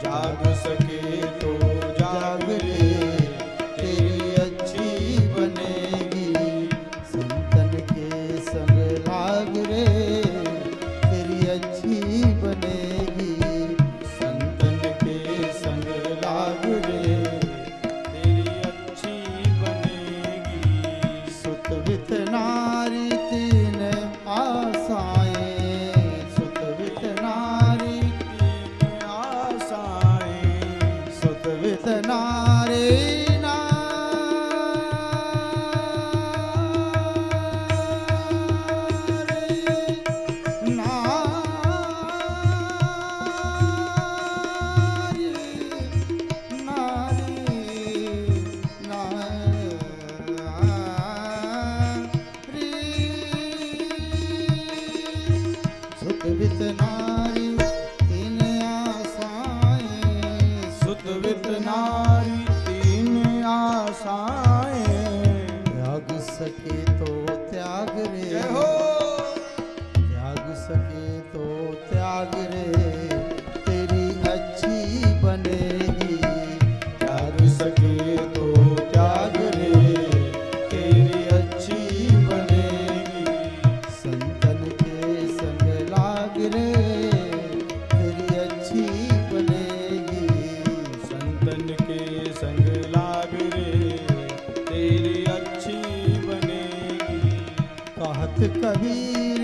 जाग सके तो जाग रे, तेरी अच्छी बनेगी। संतन के संग लाग रे, तेरी अच्छी बनेगी। संतन के संग लाग रे, तेरी अच्छी बनेगी। सुत वित नारी तीन आसाएं। सुत वित नारी, तीन आशाएं। सुत वित नारी सुत वित नारी तीन आसाएं। सुत वित नारी तीन आशाएं। त्याग सके तो त्याग रे, जय हो। त्याग सके तो त्याग रे, तेरी अच्छी बनेगी। त्याग सके तो त्याग रे, तेरी अच्छी बनेगी। संतन के संग लाग रे, तेरी अच्छी बनेगी। संतन के संग लाग रे, तेरी अच्छी बनेगी। कहत कबीर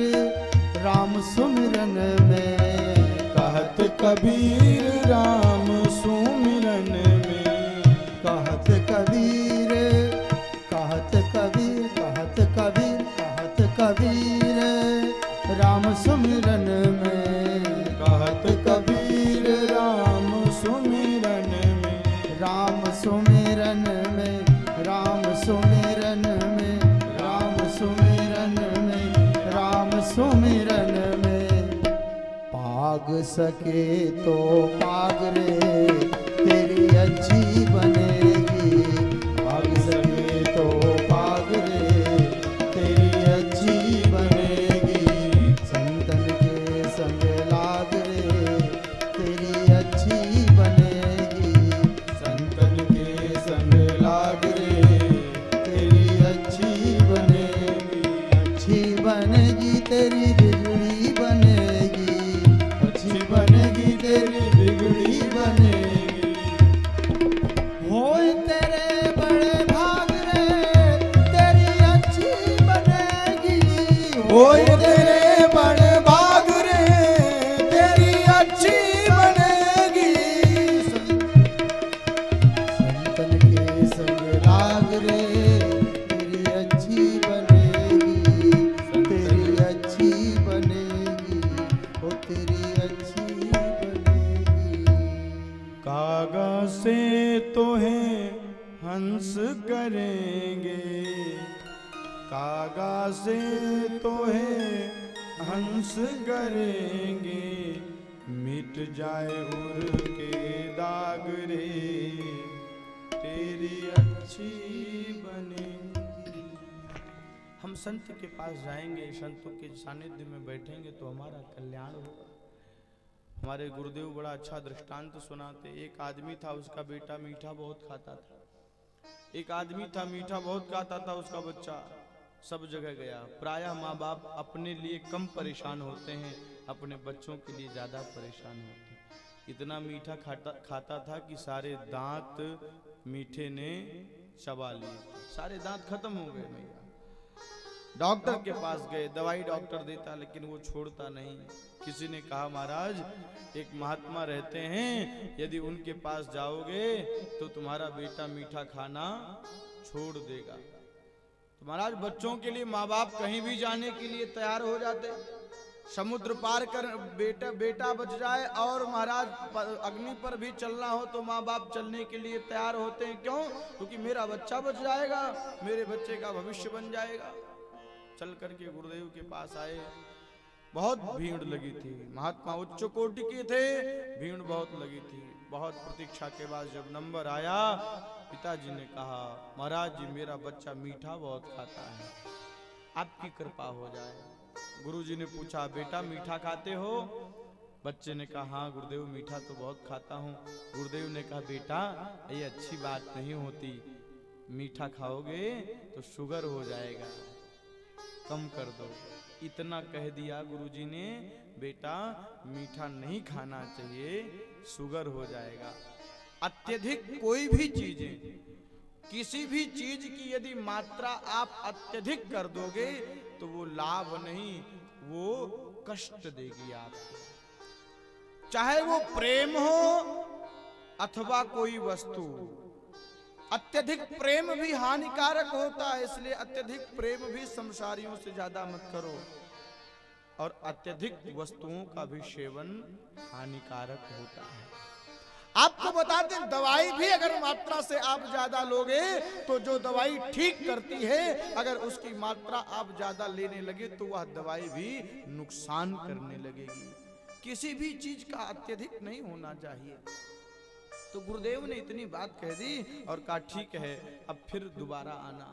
राम सुमिरन में। कहत कबीर राम सुमिरन में। कहत कबीर, कहत कबीर, कहत कबीर, कहत कबीर राम सुमिरन में। कहत कबीर राम सुमिरन में। राम सुमिरन में, राम सुमिरन में, राम सुमिरन में, राम सुमिरन में। भाग सके तो पाग रे तेरी अच्छी बनेगी, भाग सके तो पाग रे तेरी अच्छी बनेगी, संतन के संग लाग रे तेरी अच्छी बनेगी, संतन के संग लाग रे तेरी अच्छी बनेगी, अच्छी बनेगी तेरी बिगड़ी बनेगी, अच्छी बनेगी तेरी बिगड़ी बनेगी, होए तेरे बड़े भाग रे तेरी अच्छी बनेगी, होए तेरे बड़े भाग रे तेरी अच्छी बनेगी, संतन के संग लाग रे तेरी अच्छी बनेगी, तेरी अच्छी बनेगी, ओ तेरी अच्छी बनेगी। कागा से तोहें हंस करेंगे, कागा से तोहें हंस करेंगे, मिट जाए उर के दाग रे तेरी अच्छी बनेगी। हम संत के पास जाएंगे, संतों के सानिध्य में बैठेंगे तो हमारा कल्याण होगा। हमारे गुरुदेव बड़ा अच्छा दृष्टांत सुनाते। एक आदमी था, उसका बेटा मीठा बहुत खाता था। एक आदमी था, मीठा बहुत खाता था, उसका बच्चा सब जगह गया। प्रायः माँ बाप अपने लिए कम परेशान होते हैं, अपने बच्चों के लिए ज्यादा परेशान होते हैं। इतना मीठा खाता था कि सारे दांत मीठे ने चबा लिए, सारे दांत खत्म हो गए। भैया डॉक्टर के पास गए, दवाई डॉक्टर देता लेकिन वो छोड़ता नहीं। किसी ने कहा महाराज एक महात्मा रहते हैं, यदि उनके पास जाओगे तो तुम्हारा बेटा मीठा खाना छोड़ देगा। तो महाराज बच्चों के लिए माँ बाप कहीं भी जाने के लिए तैयार हो जाते। समुद्र पार कर बेटा बच जाए और महाराज अग्नि पर भी चलना हो तो माँ बाप चलने के लिए तैयार होते हैं। क्यों? क्योंकि मेरा बच्चा बच जाएगा, मेरे बच्चे का भविष्य बन जाएगा। चल करके गुरुदेव के पास आए। बहुत भीड़ लगी थी, महात्मा उच्च कोटि के थे, भीड़ बहुत लगी थी। बहुत प्रतीक्षा के बाद जब नंबर आया, पिताजी ने कहा महाराज जी मेरा बच्चा मीठा बहुत खाता है, आपकी कृपा हो जाए। गुरुजी ने पूछा बेटा मीठा खाते हो? बच्चे ने कहा हाँ गुरुदेव मीठा तो बहुत खाता हूँ। गुरुदेव ने कहा बेटा ये अच्छी बात नहीं होती, मीठा खाओगे तो शुगर हो जाएगा, कम कर दो। इतना कह दिया गुरुजी ने, बेटा मीठा नहीं खाना चाहिए, शुगर हो जाएगा। अत्यधिक कोई भी चीजें, किसी भी चीज की यदि मात्रा आप अत्यधिक कर दोगे तो वो लाभ नहीं, वो कष्ट देगी आपको। चाहे वो प्रेम हो अथवा कोई वस्तु, अत्यधिक प्रेम भी हानिकारक होता है, इसलिए अत्यधिक प्रेम भी संसारियों से ज्यादा मत करो। और अत्यधिक वस्तुओं का भी सेवन हानिकारक होता है। आपको बताते हैं दवाई भी अगर मात्रा से आप ज्यादा लोगे तो जो दवाई ठीक करती है, अगर उसकी मात्रा आप ज्यादा लेने लगे तो वह दवाई भी नुकसान करने लगेगी। किसी भी चीज का अत्यधिक नहीं होना चाहिए। तो गुरुदेव ने इतनी बात कह दी और कहा ठीक है अब फिर दोबारा आना।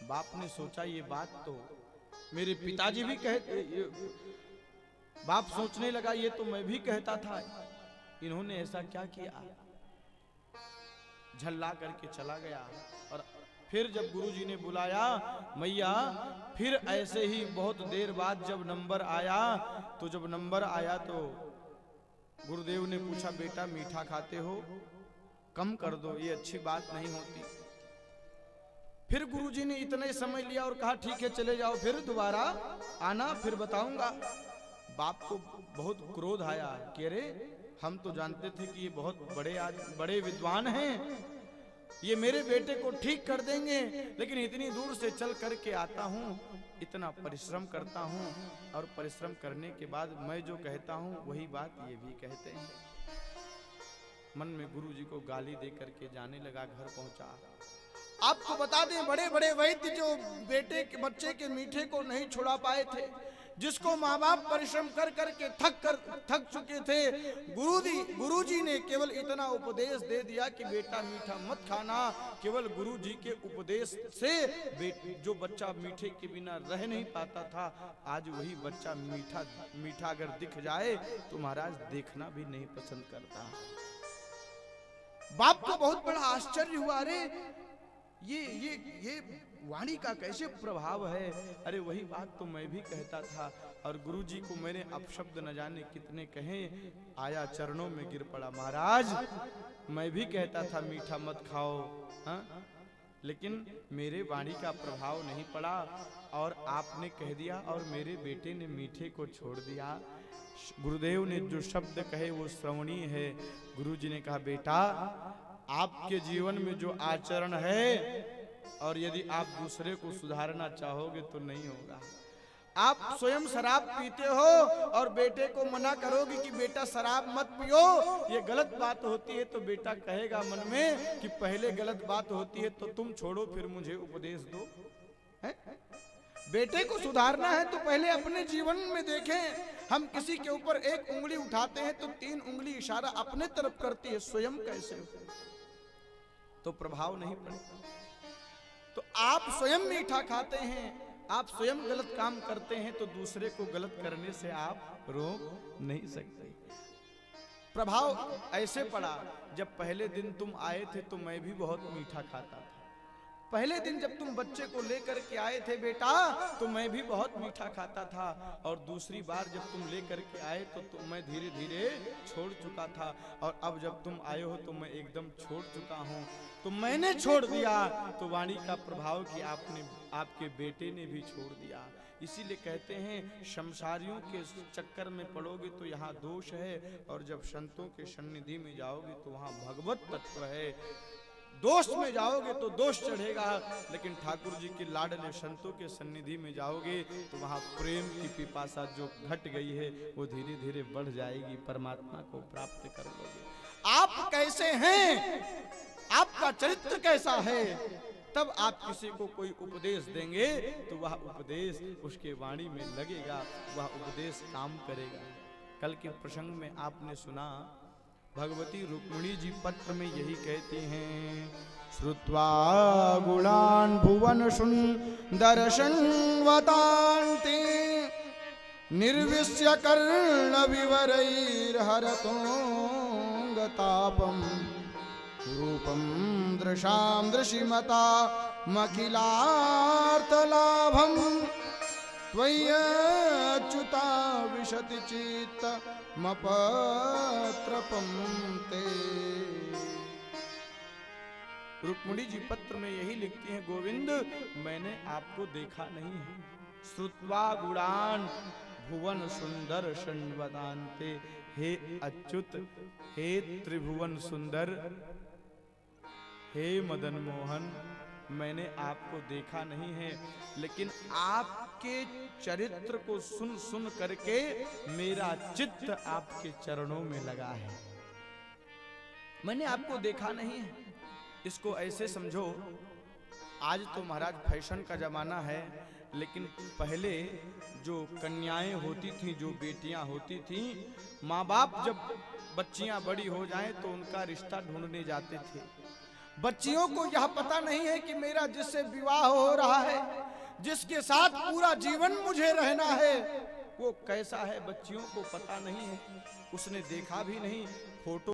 बाप ने सोचा ये बात तो मेरे पिताजी भी कहते, बाप सोचने लगा ये तो मैं भी कहता था, इन्होंने ऐसा क्या किया। झल्ला करके चला गया। और फिर जब गुरुजी ने बुलाया मैया, फिर ऐसे ही बहुत देर बाद जब नंबर आया, तो जब नंबर आया तो गुरुदेव ने पूछा बेटा मीठा खाते हो? कम कर दो, ये अच्छी बात नहीं होती। फिर गुरुजी ने इतने समय लिया और कहा ठीक है चले जाओ, फिर दोबारा आना, फिर बताऊंगा। बाप को बहुत क्रोध आया कि अरे हम तो जानते थे कि ये बहुत बड़े विद्वान हैं, ये मेरे बेटे को ठीक कर देंगे, लेकिन इतनी दूर से चल करके आता हूँ, इतना परिश्रम करता हूँ, और परिश्रम करने के बाद मैं जो कहता हूँ वही बात ये भी कहते हैं। मन में गुरुजी को गाली दे करके जाने लगा, घर पहुंचा। आपको बता दें बड़े बड़े वैद्य जो बच्चे के मीठे को नहीं छुड़ा पाए थे, जिसको माँ बाप परिश्रम कर करके थक चुके थे, गुरुजी ने केवल इतना उपदेश दे दिया कि बेटा मीठा मत खाना। केवल गुरुजी के उपदेश से जो बच्चा मीठे के बिना रह नहीं पाता था, आज वही बच्चा मीठा अगर दिख जाए तो महाराज देखना भी नहीं पसंद करता। बाप को बहुत बड़ा आश्चर्य हुआ, अरे ये वाणी का कैसे प्रभाव है। अरे वही बात तो मैं भी कहता था, और गुरुजी को मैंने अपशब्द न जाने कितने कहे, आया चरणों में गिर पड़ा। महाराज मैं भी कहता था मीठा मत खाओ, हाँ? लेकिन मेरे वाणी का प्रभाव नहीं पड़ा और आपने कह दिया और मेरे बेटे ने मीठे को छोड़ दिया। गुरुदेव ने जो शब्द कहे वो श्रवणीय है। गुरुजी ने कहा बेटा आपके जीवन में जो आचरण है, और यदि आप दूसरे को सुधारना चाहोगे तो नहीं होगा। आप स्वयं शराब पीते हो और बेटे को मना करोगे कि बेटा शराब मत पियो, ये गलत बात होती है, तो बेटा कहेगा मन में कि पहले गलत बात होती है तो तुम छोड़ो फिर मुझे उपदेश दो। है? बेटे को सुधारना है तो पहले अपने जीवन में देखें। हम किसी के ऊपर एक उंगली उठाते हैं तो 3 उंगली इशारा अपने तरफ करती है, स्वयं कैसे तो प्रभाव नहीं पड़ेगा। तो आप स्वयं मीठा खाते हैं, आप स्वयं गलत काम करते हैं, तो दूसरे को गलत करने से आप रोक नहीं सकते। प्रभाव ऐसे पड़ा, जब पहले दिन तुम आए थे तो मैं भी बहुत मीठा खाता था। पहले दिन जब तुम बच्चे को लेकर के आए थे बेटा, तो मैं भी बहुत मीठा खाता था, और दूसरी बार जब तुम लेकर के आए तो मैं धीरे धीरे छोड़ चुका था, और अब जब तुम आए हो तो मैं एकदम छोड़ चुका हूँ। तो मैंने छोड़ दिया तो वाणी का प्रभाव कि आपके बेटे ने भी छोड़ दिया। इसीलिए कहते हैं शमशारियों के चक्कर में पड़ोगे तो यहाँ दोष है, और जब संतों के सन्निधि में जाओगे तो वहाँ भगवत तत्व है। दोष में जाओगे तो दोष चढ़ेगा, लेकिन ठाकुर जी के लाडले संतों के सन्निधि में जाओगे तो वहाँ प्रेम की पिपासा जो घट गई है वो धीरे धीरे बढ़ जाएगी, परमात्मा को प्राप्त कर लोगे। आप कैसे हैं, आपका चरित्र कैसा है, तब आप किसी को कोई उपदेश देंगे तो वह उपदेश उसके वाणी में लगेगा, वह उपदेश काम करेगा। कल के प्रसंग में आपने सुना, भगवती रुक्मिणी जी पत्र में यही कहती हैं, श्रुत्वा गुणान् भुवन सुंदर संवतान्ते निर्विश्य कर्ण विवरैर्हरतोऽङ्गतापं रूपं दृशां दृशिमता मखिलार्थलाभं त्वय्यच्युता विशति चित्तमपत्रपं ते। रुक्मिणी जी पत्र में यही लिखती हैं, गोविंद मैंने आपको देखा नहीं है। श्रुत्वा गुणान भुवन सुंदर संवदान्ते, हे अच्युत, हे त्रिभुवन सुंदर, हे मदन मोहन, मैंने आपको देखा नहीं है, लेकिन आपके चरित्र को सुन सुन करके मेरा चित्त आपके चरणों में लगा है। मैंने आपको देखा नहीं है। इसको ऐसे समझो, आज तो महाराज फैशन का जमाना है, लेकिन पहले जो कन्याएं होती थी, जो बेटियां होती थी, माँ बाप जब बच्चियां बड़ी हो जाएं तो उनका रिश्ता ढूंढने जाते थे। बच्चियों को यह पता नहीं है कि मेरा जिससे विवाह हो रहा है, जिसके साथ पूरा जीवन मुझे रहना है, वो कैसा है, बच्चियों को पता नहीं है। उसने देखा भी नहीं, फोटो